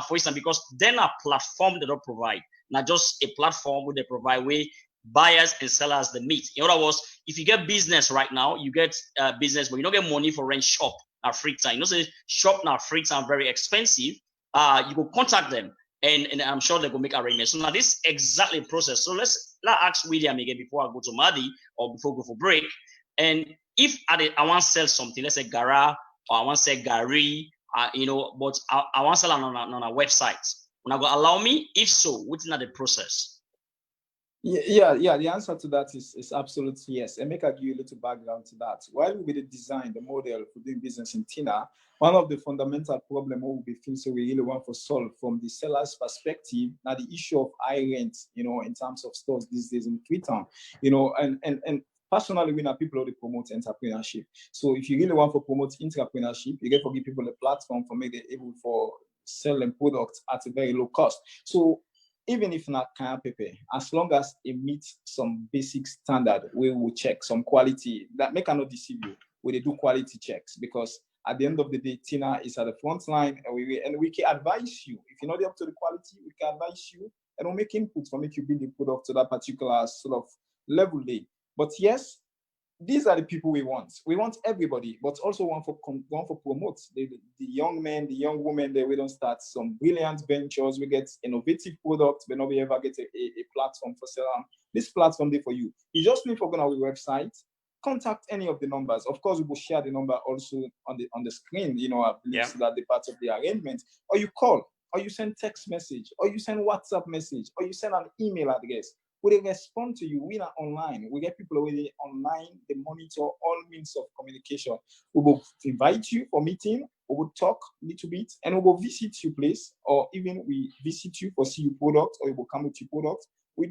for instance, because then a platform they don't provide, not just a platform where they provide where buyers and sellers they meet. In other words, if you get business right now, you get business, but you don't get money for rent shop at Freetown. Say shop now Freetown very expensive. You go contact them. And I'm sure they will make arrangements. So now this exactly process. So let's ask William again before I go to Madi or before I go for break. And if I want to sell something, let's say Gara, or I want to sell Gary, but I want to sell on a website. When I go allow me, if so, what's not the process? Yeah. The answer to that is absolutely yes. And make I give you a little background to that. While we did design the model for doing business in Tina, one of the fundamental problems we feel so we really want to solve from the seller's perspective, now the issue of high rent, in terms of stores these days in Freetown, and personally, we know people who promote entrepreneurship. So if you really want to promote entrepreneurship, you get to give people a platform for make them able for selling products at a very low cost. So even if not kind paper, as long as it meets some basic standard, we will check some quality. That make cannot deceive you. We do quality checks, because at the end of the day, Tina is at the front line, and we can advise you. If you're not up to the quality, we can advise you, and we'll make inputs for make you build the product to that particular sort of level day. But yes, these are the people we want. We want everybody, but also want for promote the young men, the young women that we don't start some brilliant ventures. We get innovative products, but not we ever get a platform for SALONE. This platform there for you. You just need to go on our website, contact any of the numbers. Of course, we will share the number also on the screen, I believe so that the part of the arrangement, or you call, or you send text message, or you send WhatsApp message, or you send an email address. We respond to you. We are online. We get people already online. They monitor all means of communication. We will invite you for meeting. We will talk a little bit, and we will visit your place, or even we visit you for see your product, or we will come with your product. We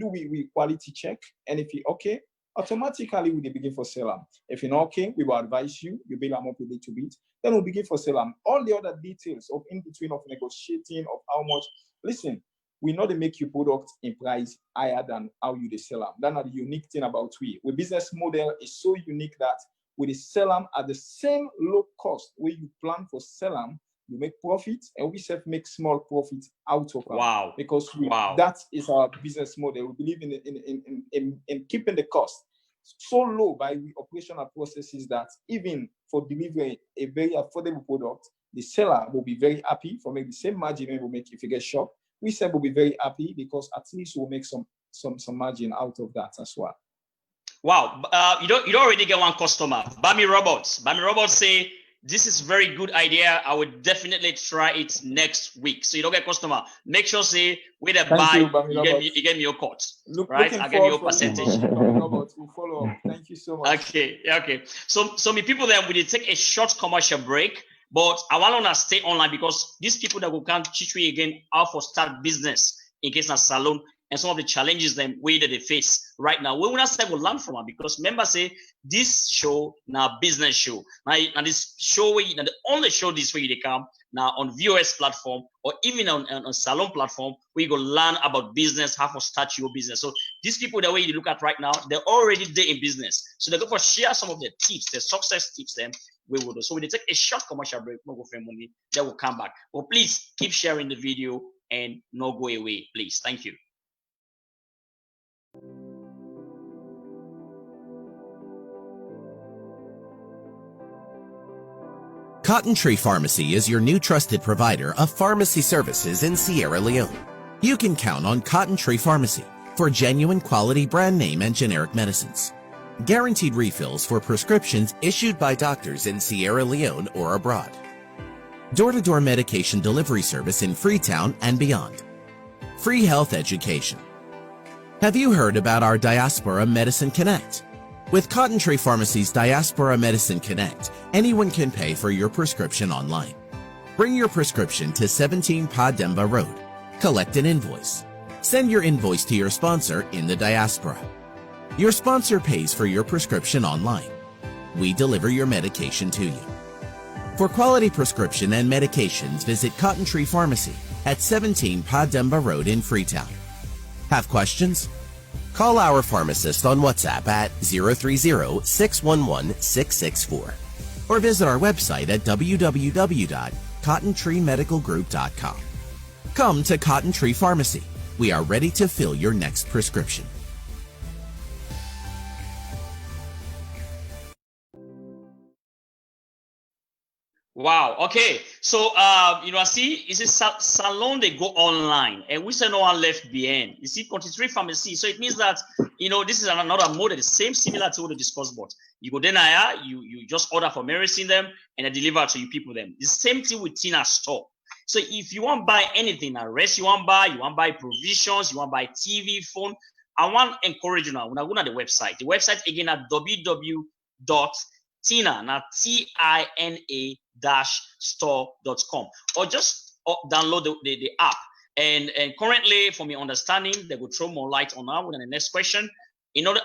quality check, and if you're okay, automatically we begin for SALONE. If you're not okay, we will advise you. You build them up a little bit, then we'll begin for SALONE. All the other details of in between of negotiating of how much. Listen. We know they make your product in price higher than how you sell them. That's the unique thing about we. Our business model is so unique that we sell them at the same low cost where you plan for sell them, you make profit, and we self make small profit out of them. Wow. Because that is our business model. We believe in keeping the cost so low by the operational processes that even for delivering a very affordable product, the seller will be very happy for making the same margin we will make if you get shop. We said we'll be very happy because at least we'll make some margin out of that as well. Wow, you don't already get one customer. Bami Robots say this is very good idea. I would definitely try it next week. So you don't get customer. Make sure say with a buy, you get me your cut. Right? I get me your percentage. Robots will follow up. Thank you so much. Okay. So me people then we take a short commercial break. But I want to stay online because these people that will come teach me again how to start business in case of SALONE and some of the challenges that they face right now. We will not say we'll learn from them because members say this show now business show. Now this show where the only show this way they come now on VOS platform or even on SALONE platform where you go learn about business, how to start your business. So these people the way you look at right now, they're already there in business. So they go for share some of their tips, their success tips them. We will do. So we take a short commercial break, we'll go for money, then we'll come back. But please keep sharing the video and no go away, please. Thank you. Cotton Tree Pharmacy is your new trusted provider of pharmacy services in Sierra Leone. You can count on Cotton Tree Pharmacy for genuine quality brand name and generic medicines. Guaranteed refills for prescriptions issued by doctors in Sierra Leone or abroad. Door-to-door medication delivery service in Freetown and beyond. Free health education. Have you heard about our Diaspora Medicine Connect? With Cotton Tree Pharmacy's Diaspora Medicine Connect, anyone can pay for your prescription online. Bring your prescription to 17 Pademba Road. Collect an invoice. Send your invoice to your sponsor in the diaspora. Your sponsor pays for your prescription online. We deliver your medication to you. For quality prescription and medications, visit Cotton Tree Pharmacy at 17 Pademba Road in Freetown. Have questions? Call our pharmacist on WhatsApp at 030-611-664 or visit our website at www.cottontreemedicalgroup.com. Come to Cotton Tree Pharmacy. We are ready to fill your next prescription. Wow. Okay. So, see, it's a SALONE, they go online and we say no one left behind. You see, 23 pharmacy. So it means that, this is another model, the same similar to what we discussed about. You go there, you just order for medicine them and they deliver to you people them. The same thing with Tina store. So if you want to buy anything, a rest you want to buy provisions, you want to buy TV, phone, I want to encourage you now. When I go to the website again at www.tina, now TINA-store.com, or just download the app. And currently, from your understanding, they will throw more light on that. Within the next question,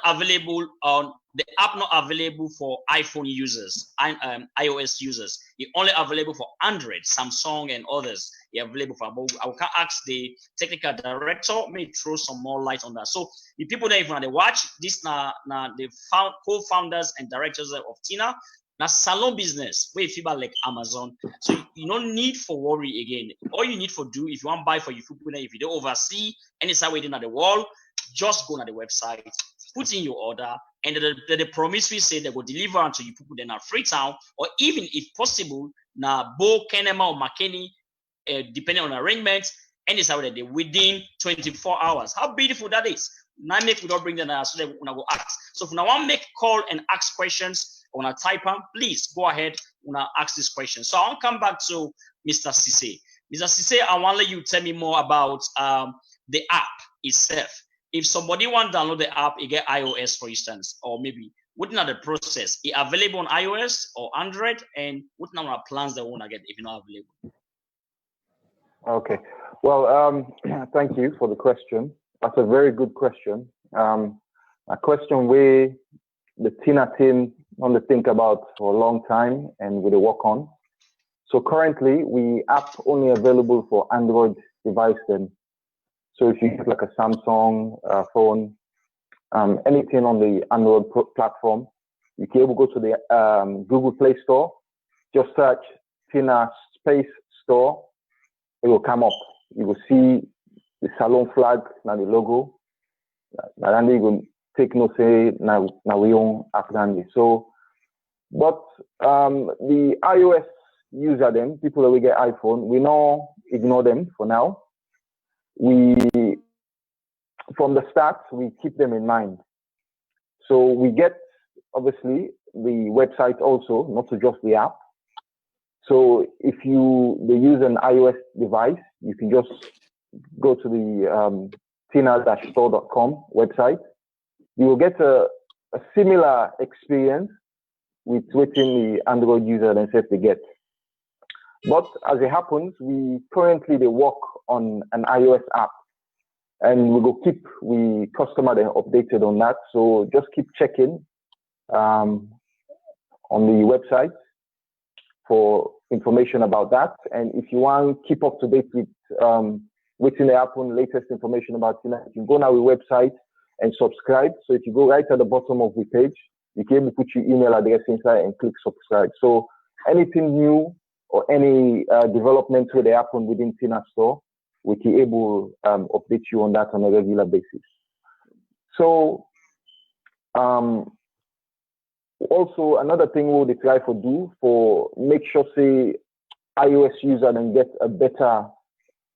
available on the app, not available for iPhone users, iOS users. It's only available for Android, Samsung, and others. It's available for. I will ask the technical director, may throw some more light on that. So the people that even they watch this now the co-founders and directors of Tina. Now, SALONE business, where you feel like Amazon. So you don't need for worry again. All you need for do, if you want to buy for your people, if you don't oversee any side within the wall, just go to the website, put in your order, and the promise we say they will deliver until you people then at Freetown, or even if possible, now Bo, Kenema, or McKinney, depending on arrangements, and it's out there within 24 hours. How beautiful that is. Now make we don't bring them so that we go ask. So if you want to make call and ask questions, or want to type them, please go ahead and ask this question. So I'll come back to Mr. Cisse. Mr. Cisse, I want to let you tell me more about the app itself. If somebody want to download the app, you get iOS, for instance, or maybe what are the process? It available on iOS or Android, and what are plans they want to get if you're not available? Okay. Well, thank you for the question. That's a very good question. A question we, the TINA team, want to think about for a long time and we work on. So currently, we app only available for Android device then. So if you have like a Samsung phone, anything on the Android platform, you can able to go to the Google Play Store, just search TINA Space Store, it will come up. You will see the SALONE flag, now the logo. And then you will take no say, now we own app. So, but the iOS user them, people that we get iPhone, we now ignore them for now. We, from the start, we keep them in mind. So we get, obviously, the website also, not to just the app. So if they use an iOS device, you can just go to the tina-store.com website. You will get a similar experience with waiting the Android user themselves to get. But as it happens, we currently work on an iOS app, and we will keep the customer updated on that. So just keep checking on the website for information about that. And if you want to keep up to date with what's in the app and latest information about TINA, you can go on our website and subscribe. So if you go right at the bottom of the page, you can put your email address inside and click subscribe. So anything new or any developments with the app within TINA Store, we can able update you on that on a regular basis. So also another thing we'll try to do for make sure say iOS user then get a better,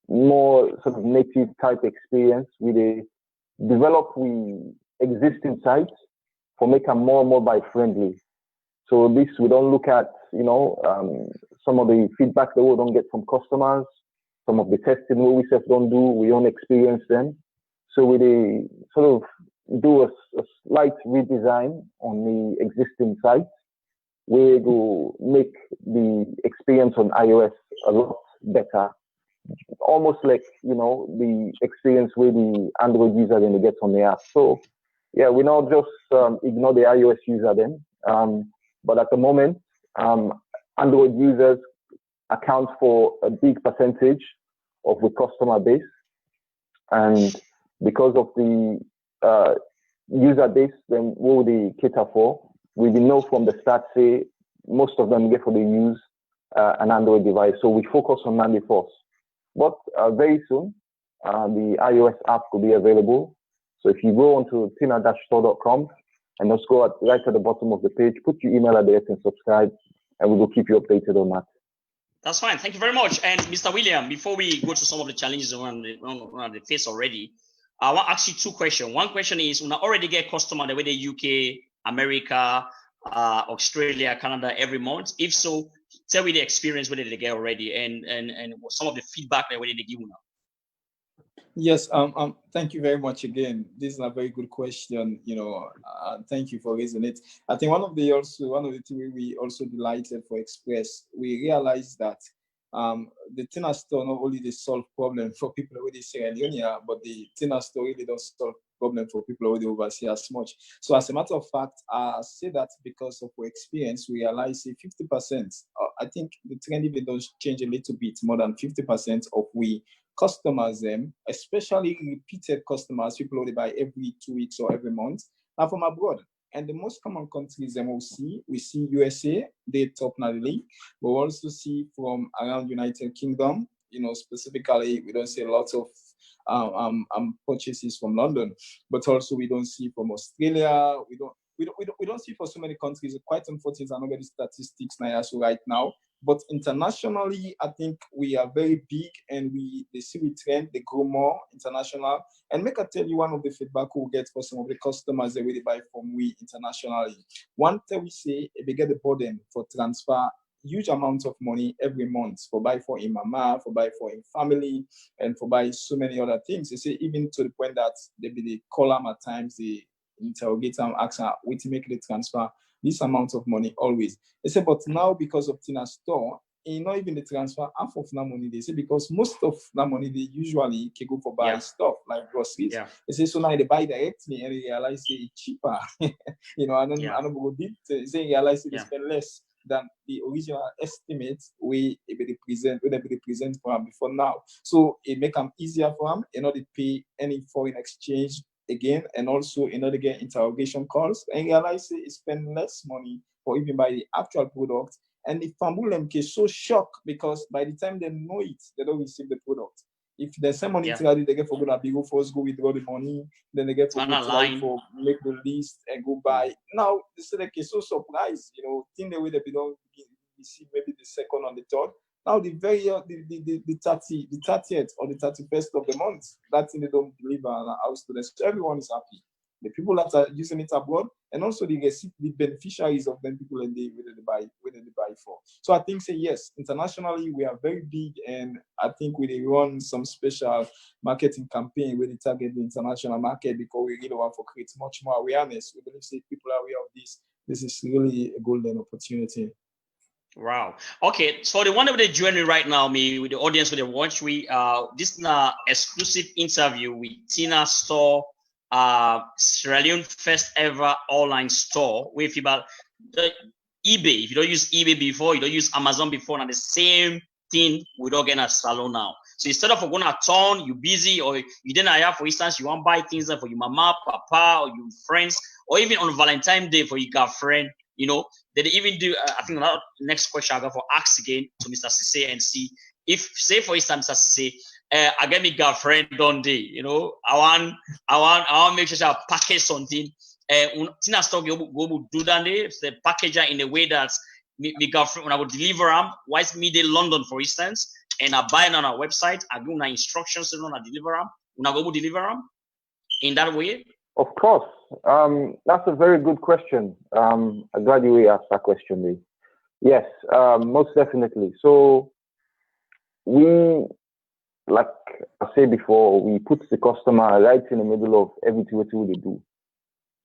more sort of native type experience. We develop the existing sites for make them more mobile friendly. So this we don't look at, some of the feedback that we don't get from customers, some of the testing we self don't do, we don't experience them. So we sort of do a slight redesign on the existing site. We will make the experience on iOS a lot better, almost like the experience with the Android user then they get on the app. So yeah, we not just ignore the iOS user then, but at the moment, Android users account for a big percentage of the customer base, and because of the user base, then what would they cater for? We know from the start, say most of them get for the use an Android device, so we focus on Mandy first. But very soon, the iOS app will be available. So if you go onto tina-store.com and just go right at the bottom of the page, put your email address and subscribe, and we will keep you updated on that. That's fine. Thank you very much. And Mr. William, before we go to some of the challenges around the face already, I want to ask you two questions. One question is, when I already get customer the way the UK, America, Australia, Canada every month. If so, tell me the experience whether they get already and some of the feedback that they give now. Yes, thank you very much again. This is a very good question, thank you for raising it. I think one of the things we also delighted for Express, we realized that the TINA Store not only they solve problem for people who they Sierra Leone, but the TINA Store really don't solve problem for people who they overseas as much. So as a matter of fact, I say that because of our experience, we realize 50%, I think the trend even does change a little bit, more than 50% of we customers, especially repeated customers, people who they buy every 2 weeks or every month, are from abroad. And the most common countries we see USA, they top nationally. We also see from around United Kingdom, specifically, we don't see a lot of purchases from London, but also we don't see from Australia. We don't see for so many countries. It's quite unfortunate. I don't get the statistics now so right now. But internationally, I think we are very big, and they see we trend, they grow more international. And make I tell you one of the feedback we get for some of the customers that really buy from we internationally. One thing we say, if they get the burden for transfer huge amounts of money every month for buy for in mama, for buy for in family, and for buy so many other things. They say even to the point that they call them at times, they interrogate them, ask them, we to make the transfer this amount of money always. They say, but now because of Tina store, not even the transfer half of that money. They say because most of that money they usually can go for buy stuff like groceries. Yeah. They say so now they buy directly and they realize it's cheaper. I don't go deep. They realize they spend less than the original estimate we present for them before now. So it make them easier for them in order to pay any foreign exchange again, and also in order to get interrogation calls, and realize they spend less money for even buy the actual product. And the Fambulem is so shocked because by the time they know it, they don't receive the product. If they send money to they get for go to first go withdraw the money, then they get for go for make the list and go buy. Now they so surprised, think the way they don't receive maybe the second or the third. Now the 30th or the 31st of the month, that thing they don't deliver an house to them. So everyone is happy. The people that are using it abroad, and also the beneficiaries of them people and they buy for. So I think yes, internationally we are very big, and I think we run some special marketing campaign where they target the international market because we really want to create much more awareness. We believe people are aware of this. This is really a golden opportunity. Wow. Okay, so the one that they're joining right now, with the audience with the watch, this is an exclusive interview with Tina Store, Sierra Leone first ever online store with about the eBay. If you don't use eBay before, you don't use Amazon before, and the same thing we don't get a salon now. So instead of going to town, you're busy, or you didn't have, for instance, you want to buy things for your mama, papa, or your friends, or even on Valentine's Day for your girlfriend, they even do, I think the next question I got for ask again to Mr. Sise and see if, say for instance, Mr. Sise, I get my girlfriend done day, I want to make sure I package something. Tina Stock go do that day, the packager in a way that my girlfriend, when I would deliver them, Wise Media London, for instance, and I buy it on our website, I give my instructions on I deliver them, when I go deliver them in that way. Of course. That's a very good question. I'm glad you asked that question, Lee. Yes, most definitely. So we, like I said before, we put the customer right in the middle of everything they do.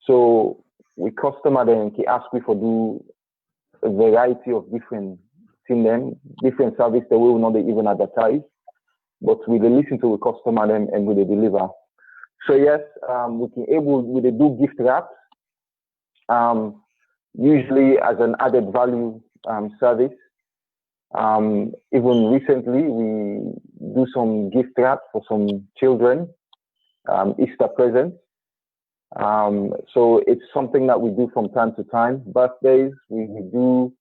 So we customer then can ask we for do a variety of different things, different service that we will not even advertise, but we listen to the customer then and we deliver. So yes, we do gift wraps, usually as an added value service. Even recently, we do some gift wrap for some children, Easter presents. So it's something that we do from time to time. Birthdays, we do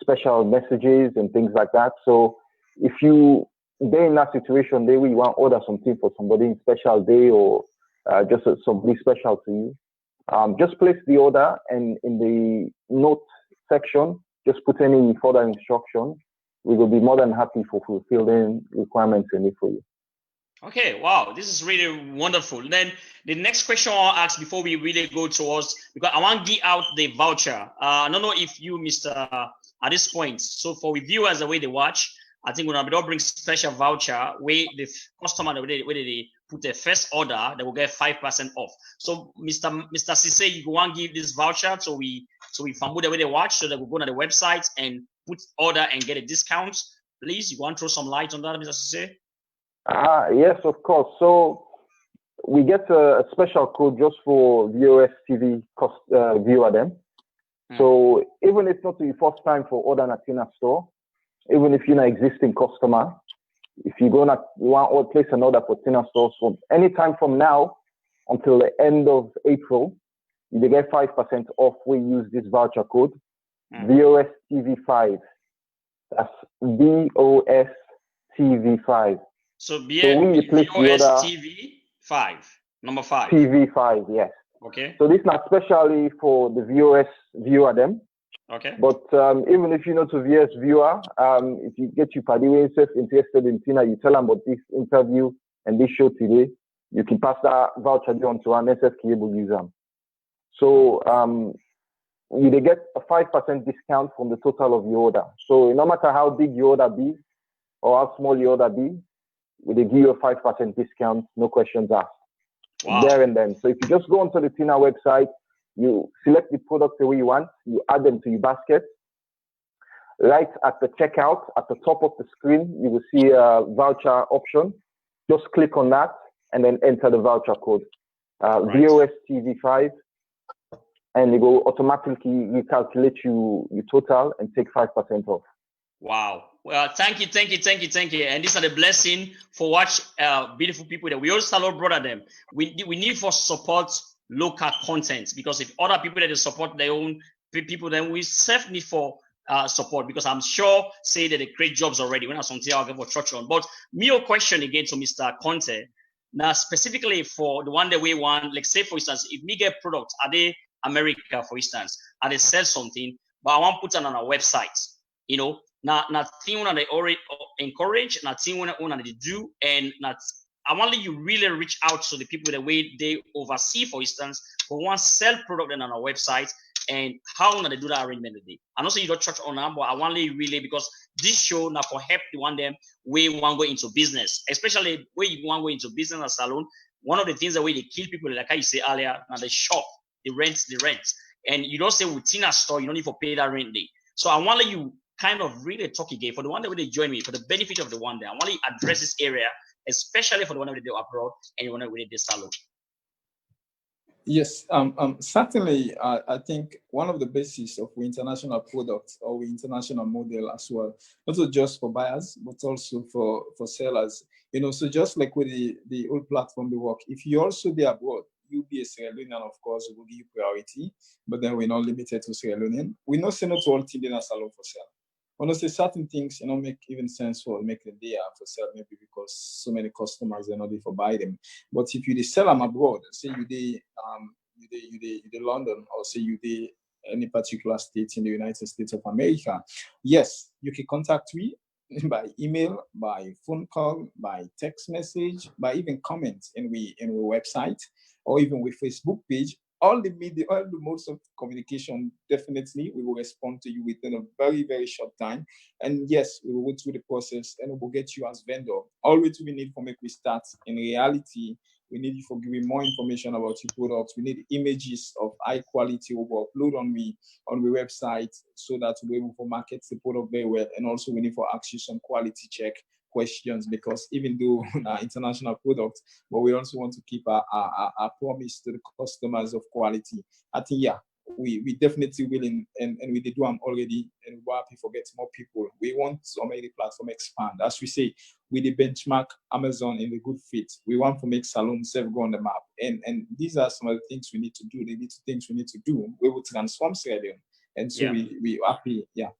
special messages and things like that. So if they're in that situation, they will want to order something for somebody in special day or just somebody special to you, just place the order, and in the note section, just put any further instruction. We will be more than happy for fulfilling requirements in it for you. Okay, wow, this is really wonderful. Then the next question I'll ask before we really go towards, because I want to give out the voucher. I don't know if you, Mr. At this point, so for viewers the way they watch, I think we're going to bring special voucher where the customer, where they put their first order, they will get 5% off. So Mr. Sise, you want to give this voucher so we family the way they watch, so that we go to the website and put order and get a discount. Please, you want to throw some light on that, Mr. Sise? Yes, of course. So we get a special code just for VOS TV viewer them. So even if not the first time for order at Tina Store, even if you're an existing customer, if you want to place an order for Tina Store, so anytime from now until the end of April, you get 5% off. We use this voucher code, VOS TV5. That's VOS TV5. So we place the order TV 5, number 5. TV 5, yes. Okay. So this is not specially for the VOS viewer them. Okay. But even if you're not a VS viewer, if you get your party interested in Tina, you tell them about this interview and this show today, you can pass that voucher on to an SF cable user. So they get a 5% discount from the total of your order. So no matter how big your order be or how small your order be, they give you a 5% discount, no questions asked. Wow. There and then. So if you just go onto the Tina website, you select the product the way you want, you add them to your basket. Right at the checkout, at the top of the screen, you will see a voucher option. Just click on that and then enter the voucher code. VOS TV5, and it will automatically recalculate your total and take 5% off. Wow. Well, thank you. And this is a blessing for watch beautiful people that we also salon brother them. We need for support local content, because if other people that they support their own people, then we self need for support, because I'm sure say that they create jobs already. When I something I'll give for church on. But me a question again to Mr. Conte. Now specifically for the one that we want, like say for instance, if we get products, are they America for instance, and they sell something, but I want to put it on our website, you know. Now thing when they already encourage, now thing when they do, and not I want you really reach out to the people the way they oversee, for instance, for one sell product on our website, and how long they do that arrangement today. I know say you don't church on that, but I want you really, because this show now for help the one them way want go into business, especially where you want go into business or salon. One of the things that way they kill people, like how you say earlier, now they shop, the rent, and you don't say within a store, you don't need to pay that rent day. So I want you kind of really talk again for the one that they join me for the benefit of the one that I want to address this area, especially for the one that they do abroad and the one that we did salon. Yes, certainly. I think one of the basis of international products or international model as well, not just for buyers but also for sellers. You know, so just like with the old platform they work, if you also be abroad, you be a Sierra Leonean, of course, we'll give you priority. But then we're not limited to Sierra Leonean. We not say no to all Indian salon for sale. Honestly, certain things, you know, make even sense for making the day for sale, maybe because so many customers are not there for buy them. But if you sell them abroad, say you dey London, or say you dey any particular state in the United States of America, yes, you can contact me by email, by phone call, by text message, by even comments in our website, or even with Facebook page. All the media, all the modes of communication, definitely we will respond to you within a very, very short time. And yes, we will go through the process and we will get you as vendor. Always we need for make we start. In reality, we need you for giving more information about your products. We need images of high quality we will upload on the website so that we're able to market the product very well. And also we need for ask you some quality check questions, because even though international products, but we also want to keep our promise to the customers of quality. I think, yeah, we definitely will, and we did do them already, and we're happy for getting more people. We want to make the platform expand. As we say, we the benchmark Amazon in the good fit. We want to make salon self go on the map. And these are some of the things we need to do. The things we need to do. We will transform Sierra Leone. And so we happy, yeah.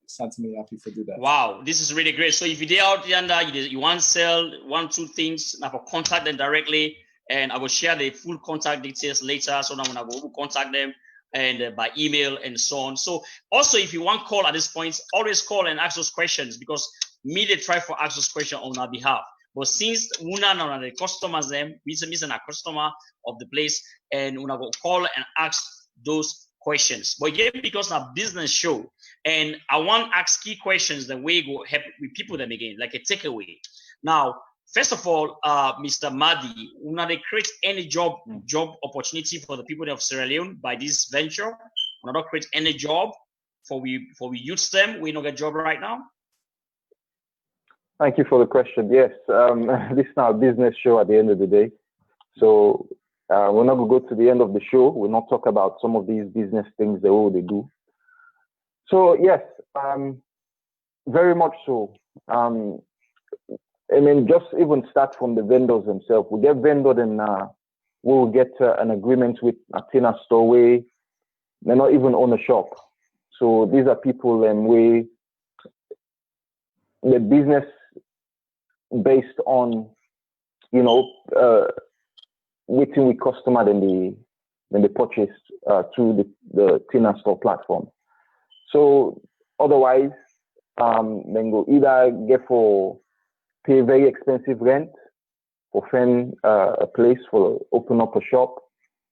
Certainly happy to do that. Wow, this is really great. So if you're out there, you want to sell 1-2 things, now for contact them directly, and I will share the full contact details later. So now when I will contact them and by email and so on. So also, if you want call at this point, always call and ask those questions, because me they try for ask those questions on our behalf. But since una now the customers them, we missing a customer of the place, and una go call and ask those questions. But again, because our business show, and I want to ask key questions that way go help with people them again, like a takeaway. Now, first of all, Mr. Madi, will they create any job opportunity for the people of Sierra Leone by this venture? Will not create any job for we youth them? We not get job right now. Thank you for the question. Yes, this is our business show at the end of the day. So we're not going to go to the end of the show. We'll not talk about some of these business things, the way they do. So yes, very much so. I mean, just even start from the vendors themselves. We get vendors, and we'll get an agreement with a Tina store where they're not even own a shop. So these are people where the business based on, waiting with customer then they purchase through the Tina Store platform. So otherwise, then go either pay very expensive rent for find a place for open up a shop,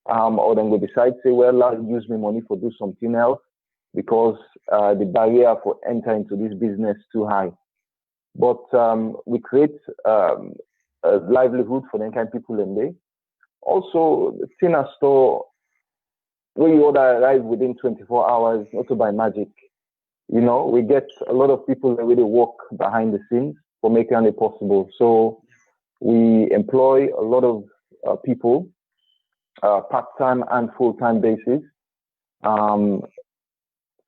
or then go decide say, well, I'll use my money for do something else because the barrier for enter into this business too high. But we create a livelihood for them kind of people in there. Also, the Tina Store, where you order arrive within 24 hours, not to by magic. We get a lot of people that really work behind the scenes for making it possible. So we employ a lot of people, part-time and full-time basis,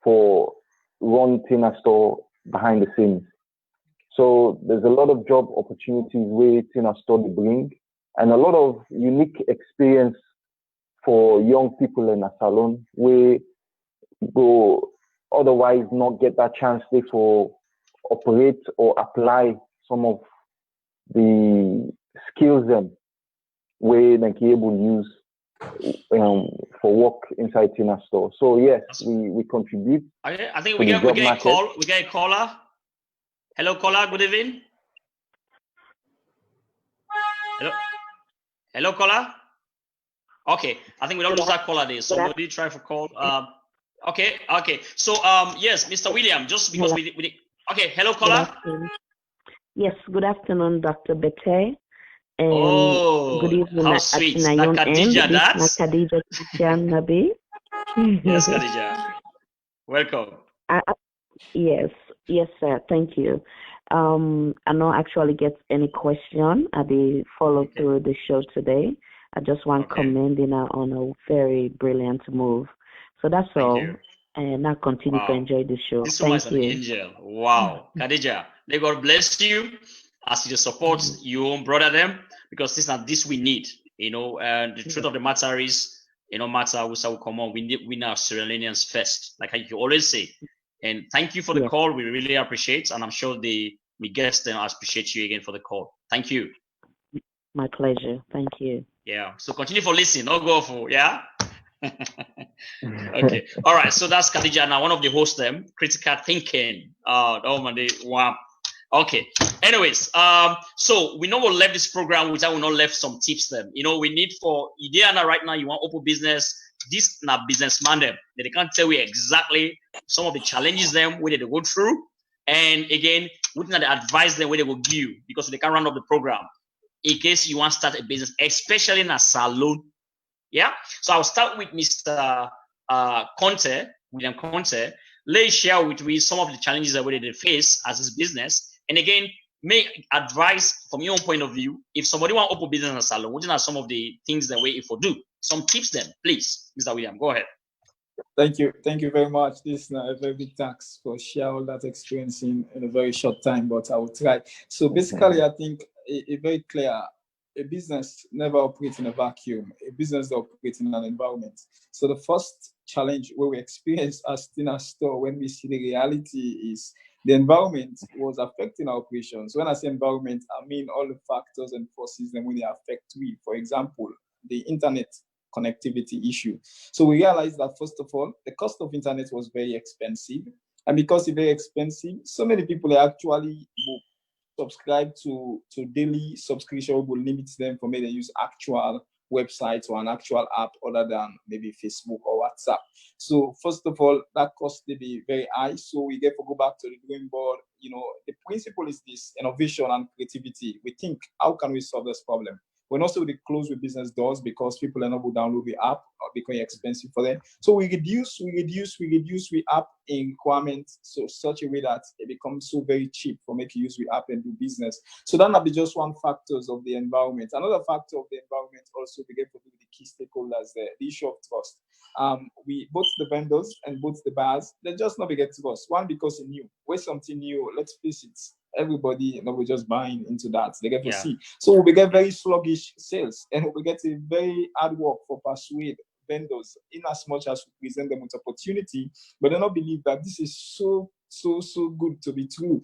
for run Tina Store behind the scenes. So there's a lot of job opportunities where Tina Store bring, and a lot of unique experience for young people in a salon where go otherwise not get that chance they for operate or apply some of the skills where they can able to use for work inside Tina Store. So yes, we contribute. I think we get a call. We get a caller. Hello, caller. Good evening. Hello, caller. Okay, I think we don't lose that caller there. So we did try for call. Okay. So yes, Mr. William, just because we okay. Hello, caller. Yes, good afternoon, Dr. Bete. And good evening. How sweet. Khadija, that's Khadija Nabi. Yes, Khadija. Welcome. Yes, sir. Thank you. I don't actually get any question at the follow through the show today. I just want to commend on a very brilliant move. So that's all. And I continue to enjoy the show. This woman is an angel. Wow. Khadija, may God bless you as you support your own brother them, because this we need. And the truth of the matter is, no matter who will come on, we are Sierra Leoneans first, like you always say. And thank you for the call. We really appreciate, and I'm sure the guests then appreciate you again for the call. Thank you. My pleasure. Thank you. Yeah. So continue for listening. Don't go for Okay. All right. So that's Khadija now, one of the hosts them, critical thinking. Wow. Okay. Anyways, so we know we'll left this program without we not left some tips them. We need for Ideana right now, you want open business. This na businessman them. They can't tell you exactly some of the challenges them where they go through. And again, we can advise them where they will give you, because they can run up the program in case you want to start a business, especially in a salon. Yeah. So I'll start with Mr. William Conte. Let's share with me some of the challenges that they face as his business. And again, make advice from your own point of view. If somebody want to open business in a salon, what are some of the things that we for do? Some tips then, please, Mr. William, go ahead. Thank you very much. This is a very big thanks for sharing all that experience in a very short time, but I will try. So basically, I think a very clear, a business never operates in a vacuum. A business operates in an environment. So the first challenge where we experience as Tina Store, when we see the reality, is the environment was affecting our operations. When I say environment, I mean all the factors and forces that when they affect we. For example, the internet connectivity issue. So we realized that, first of all, the cost of internet was very expensive. And because it's very expensive, so many people actually subscribe to daily subscription will limit them from maybe they use actual websites or an actual app other than maybe Facebook or WhatsApp. So first of all, that cost may be very high. So we get to go back to the drawing board. The principle is this: innovation and creativity. We think, how can we solve this problem? When also they close with business doors because people are not going to download the app or becoming expensive for them. So we reduce the app in requirements so such a way that it becomes so very cheap for making use of the app and do business. So that might be just one factor of the environment. Another factor of the environment also we get to do with the key stakeholders there, the issue of trust. We both the vendors and both the buyers, they just not get trust. One, because it's new. When something new, let's face it, everybody we're just buying into that. They get to see. So we get very sluggish sales, and we get a very hard work for persuade vendors in as much as we present them with opportunity, but they don't believe that this is so so good to be true.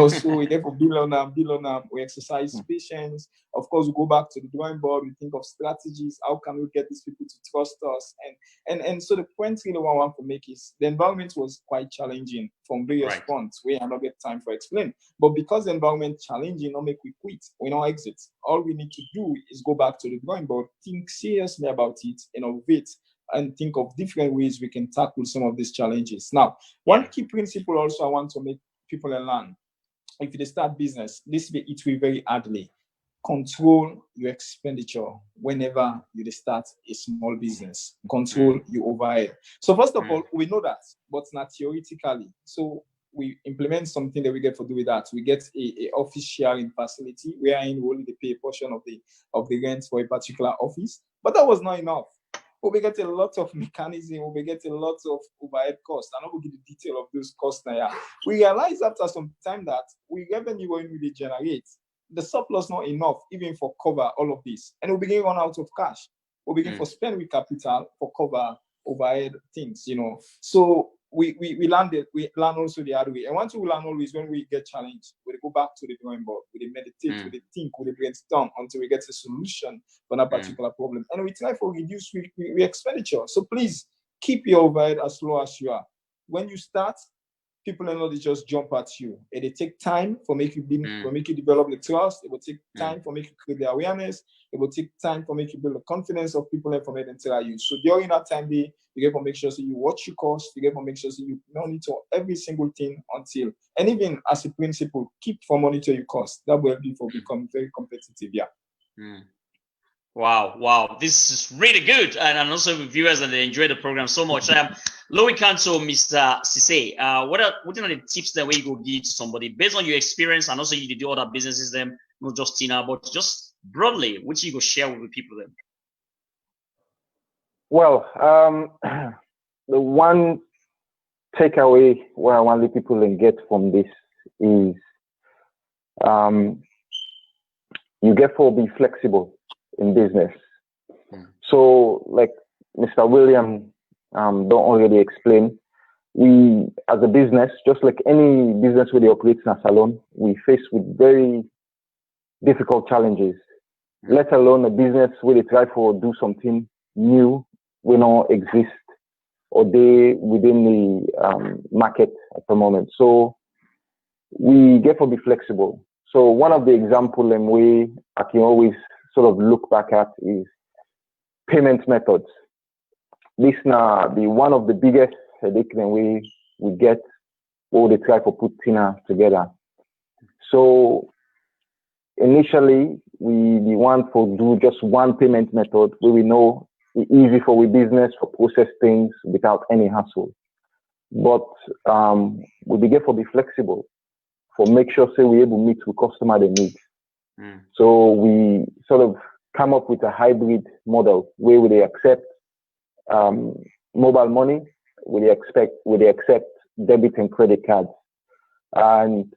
So we therefore build on we exercise patience. Of course, we go back to the drawing board. We think of strategies. How can we get these people to trust us? And so the point really I want to make is the environment was quite challenging from various fronts. We have not get time for explain. But because the environment challenging, not make we quit, we not exit. All we need to do is go back to the drawing board, think seriously about it, innovate, and think of different ways we can tackle some of these challenges. Now, one key principle also I want to make people learn. If you start business, it will very hardly. Control your expenditure whenever you start a small business. Control your overhead. So first of all, we know that, but not theoretically. So we implement something that we get to do with that. We get a office sharing facility wherein we only pay a portion of the rent for a particular office. But that was not enough. We get a lot of mechanism, we get a lot of overhead costs. I'm not going to give the detail of those costs now. We realize after some time that we revenue when we generate, the surplus not enough even for cover all of this. And we begin run out of cash. We begin for spend with capital for cover overhead things, So we learn also the hard way. And once we learn always when we get challenged, we go back to the drawing board, we meditate, we think, we brainstorm until we get a solution for that particular problem. And we try for reduce we expenditure. So please keep your overhead as low as you are. When you start, people are not just jump at you. It will take time for make you develop the trust. It will take time for make you create the awareness. It will take time for make you build the confidence of people and for make them tell you. So during that time, you get to make sure so you watch your cost. You get to make sure so you monitor every single thing until, and even as a principle, keep for monitor your cost. That will help you for become very competitive. Yeah. Wow. This is really good. And also with viewers and they enjoy the program so much. Lowy Council, Mr. Sise, what are the tips that we go give to somebody based on your experience and also you do other businesses them, not just Tina, but just broadly, which you go share with the people then? Well, the one takeaway where I want the people to get from this is you get to be flexible in business. So like Mr. William don't already explain, we as a business, just like any business where they operate in a salon, we face with very difficult challenges, let alone a business where they try to do something new, we don't exist or they within the market at the moment. So we get to be flexible. So one of the examples and way I can always sort of look back at is payment methods. This now be one of the biggest headache that we get or they try to put Tina together. So initially we want to do just one payment method where we know it's easy for we business to process things without any hassle. But we begin to be flexible for make sure say we're able to meet the customer the needs. So we sort of come up with a hybrid model where we accept mobile money, we accept debit and credit cards, and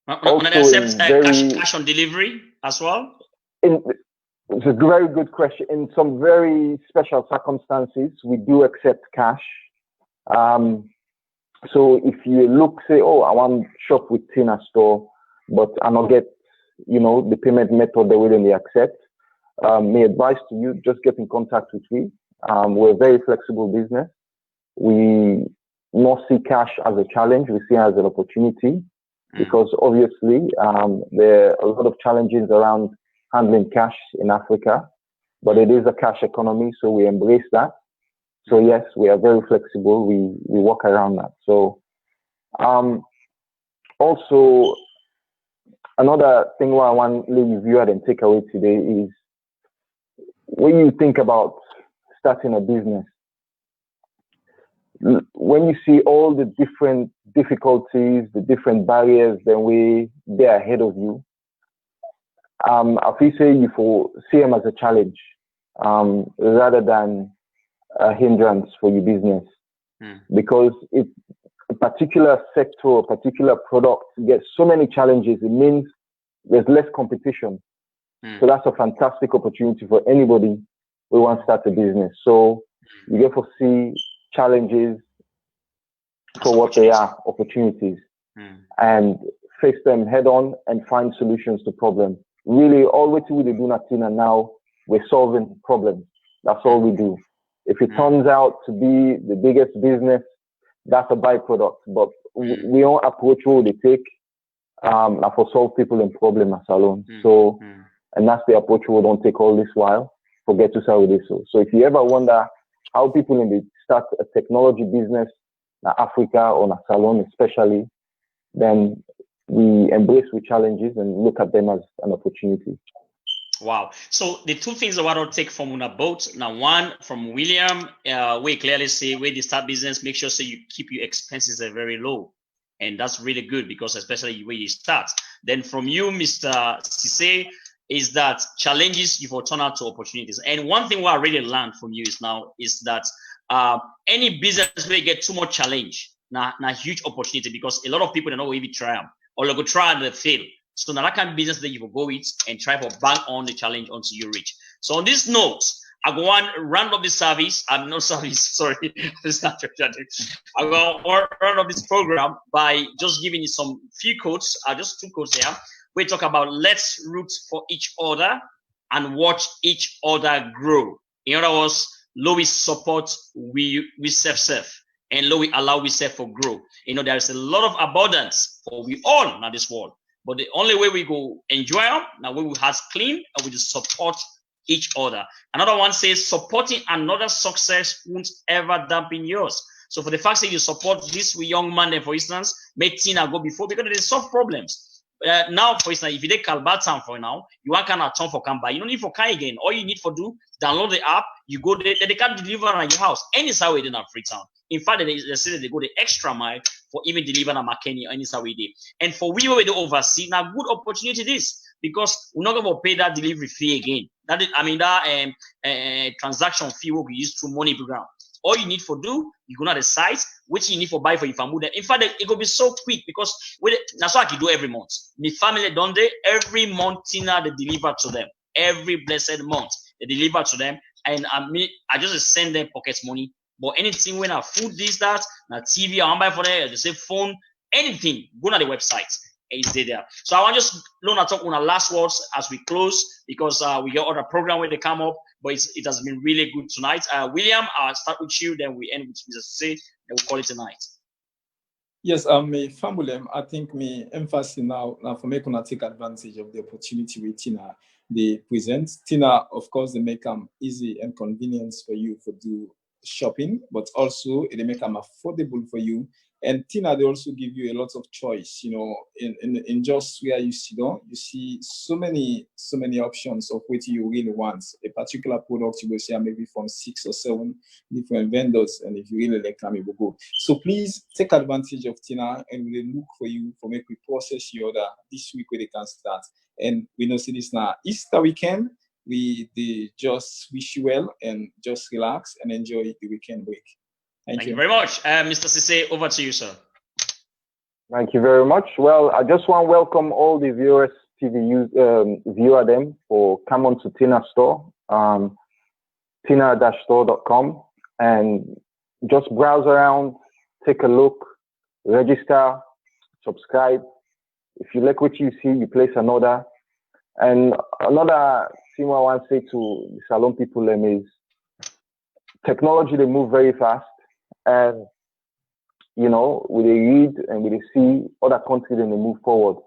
also accept cash on delivery as well. It's a very good question. In some very special circumstances, we do accept cash. So if you look, say, oh, I want to shop with Tina store, but I not get, the payment method they will accept, my advice to you, just get in contact with me. We're a very flexible business. We not see cash as a challenge. We see it as an opportunity because obviously there are a lot of challenges around handling cash in Africa, but it is a cash economy, so we embrace that. So yes, we are very flexible. We work around that. So also another thing what I want to leave you and take away today is when you think about starting a business, when you see all the different difficulties, the different barriers that they're ahead of you, I feel say you see them as a challenge rather than a hindrance for your business, because if a particular sector or particular product gets so many challenges, it means there's less competition. So that's a fantastic opportunity for anybody who wants to start a business. So you get to see challenges for what they are, opportunities, and face them head on and find solutions to problems. Really, all we do at Tina now, we're solving problems. That's all we do. If it turns out to be the biggest business, that's a byproduct. But we all approach what they take for solve people in problem at SALONE. So, and that's the approach we don't take all this while. Forget to sell with this. So if you ever wonder how people in the start a technology business in Africa or in SALONE especially, then we embrace the challenges and look at them as an opportunity. Wow. So the two things I want to take from una both. Now, one from William, we clearly say where you start business, make sure so you keep your expenses very low. And that's really good because especially where you start. Then from you, Mr. Cisse, is that challenges you will turn out to opportunities. And one thing what I really learned from you is that any business where you get too much challenge, now huge opportunity because a lot of people don't know if you try them or they go try and they fail. So now that kind of business that you will go with and try to bang on the challenge until you reach. So on this note, I go on round up this service. I'm not service, sorry. I go round up this program by just giving you some few quotes, just two quotes here. We talk about let's root for each other and watch each other grow. In other words, Louis support we self and Louis allow we self for grow. You know, there is a lot of abundance for we all in this world. But the only way we go enjoy them, now we will have clean and we just support each other. Another one says supporting another success won't ever dampen yours. So for the fact that you support this young man, for instance, make Tina go before because they solve problems. Now, for instance, if you take Calbatan for now, you want kind of turn for Canva. You don't need for Kai again. All you need for do, download the app, you go there, they can deliver at your house. Any side way in Freetown. In fact, they say that they go the extra mile for even delivering a McKinney any side way day. And for we were the oversee, now good opportunity this because we're not going to pay that delivery fee again. That is, I mean, that transaction fee will be used through money program. All you need for do, you go to the site, which you need for buy for your family. In fact, it will be so quick because that's what I can do every month. My family done they every month, Tina, they deliver to them. Every blessed month, they deliver to them. And I just send them pocket money. But anything when I food this, that, now TV, I want buy for them, they say phone, anything, go to the website. Is there. So I want just to talk on our last words as we close because we got other program where they come up, but it has been really good tonight. William, I'll start with you, then we end with Mr. Say, and we'll call it a night. Yes, me family, I think me emphasis now for me to take advantage of the opportunity with Tina they present. Tina, of course, they make them easy and convenient for you for do shopping, but also they make them affordable for you. And Tina, they also give you a lot of choice, you know, in just where you sit down, you see so many options of what you really want. A particular product, you will see maybe from 6 or 7 different vendors. And if you really like them, you will go. So please take advantage of Tina and we'll look for you for make we process your order this week where they can start. And we know see this now Easter weekend. They just wish you well and just relax and enjoy the weekend break. Thank you very much. Mr. Cisse, over to you, sir. Thank you very much. Well, I just want to welcome all the viewers, viewer them for come on to Tina Store, tina-store.com, and just browse around, take a look, register, subscribe. If you like what you see, you place an order. And another thing I want to say to the SALONE people is technology, they move very fast. And, you know, we read and we see other countries and they move forward.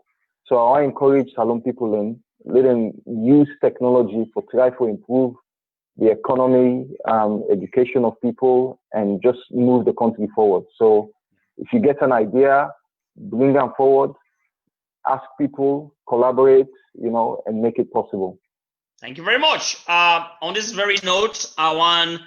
So I encourage SALONE people in, let them use technology for try to improve the economy, education of people, and just move the country forward. So if you get an idea, bring them forward, ask people, collaborate, you know, and make it possible. Thank you very much. On this very note, I want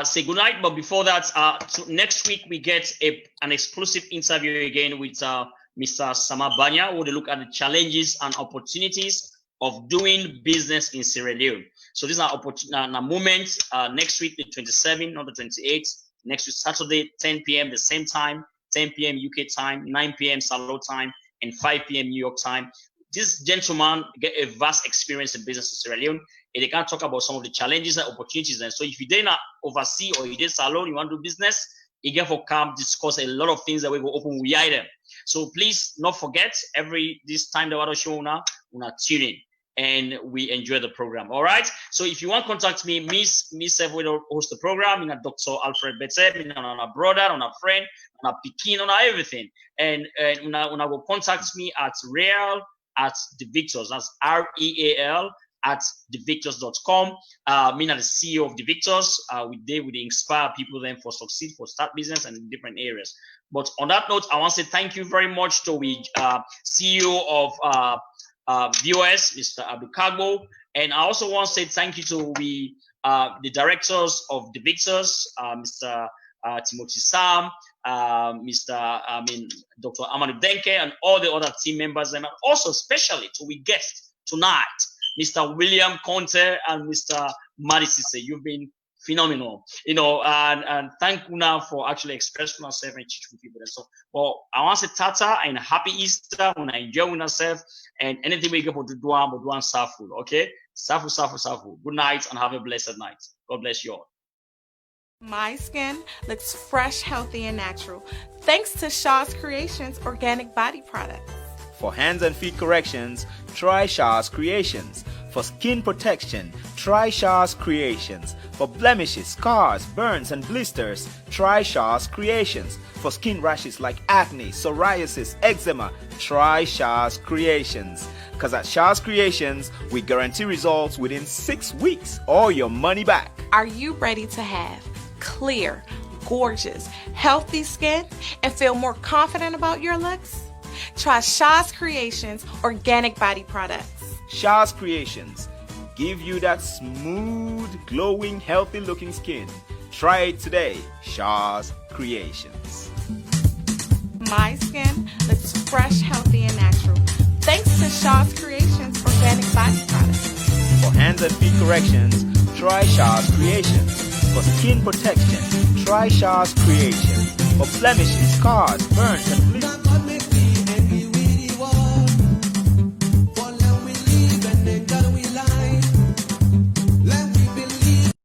say good night. But before that, so next week we get an exclusive interview again with Mr. Sama Banya, who will look at the challenges and opportunities of doing business in Sierra Leone. So these are a moment next week, the 27th, not the 28th. Next week, Saturday, 10 p.m. the same time, 10 p.m. UK time, 9 p.m. SALONE time, and 5 p.m. New York time. This gentleman get a vast experience in business in Sierra Leone, and they can talk about some of the challenges and opportunities. And so if you did not oversee or you did SALONE, you want to do business, again for come discuss a lot of things that we go open with them. So please not forget this time that we're showing now, una tune in and we enjoy the program. All right. So if you want to contact me, myself will host the program. In a Dr. Alfred Betse, in a brother, on a friend, on a Pekin, on everything. And una will contact me at real at the Victors. That's REAL at thevictors.com. Me the CEO of the Victors. We inspire people then for succeed, for start business and in different areas. But on that note, I want to say thank you very much to the CEO of VOS, Mr. Abdul Kagbo. And I also want to say thank you to the directors of the Victors, Mr. Timothy Sam, Dr. Amadou Denke, and all the other team members, and also especially to we guest tonight, Mr. William Conte and Mr. Madisise. You've been phenomenal, and thank you now for actually expressing yourself and teaching people. And so, well, I want to say tata and happy Easter when I enjoy yourself and anything we get for the duan, but duan safu, okay? Safu. Good night and have a blessed night. God bless you all. My skin looks fresh, healthy, and natural thanks to Shaw's Creations organic body products. For hands and feet corrections, try Shaw's Creations. For skin protection, try Shaw's Creations. For blemishes, scars, burns, and blisters, try Shaw's Creations. For skin rashes like acne, psoriasis, eczema, try Shaw's Creations. Because at Shaw's Creations, we guarantee results within 6 weeks or your money back. Are you ready to have clear, gorgeous, healthy skin and feel more confident about your looks? Try Shaw's Creations organic body products. Shaw's Creations give you that smooth, glowing, healthy looking skin. Try it today. Shaw's Creations. My skin looks fresh, healthy, and natural thanks to Shaw's Creations organic body products. For hands and feet corrections, try Shaw's Creations. For skin protection, try Shaw's Creations. For blemishes, scars, burns, and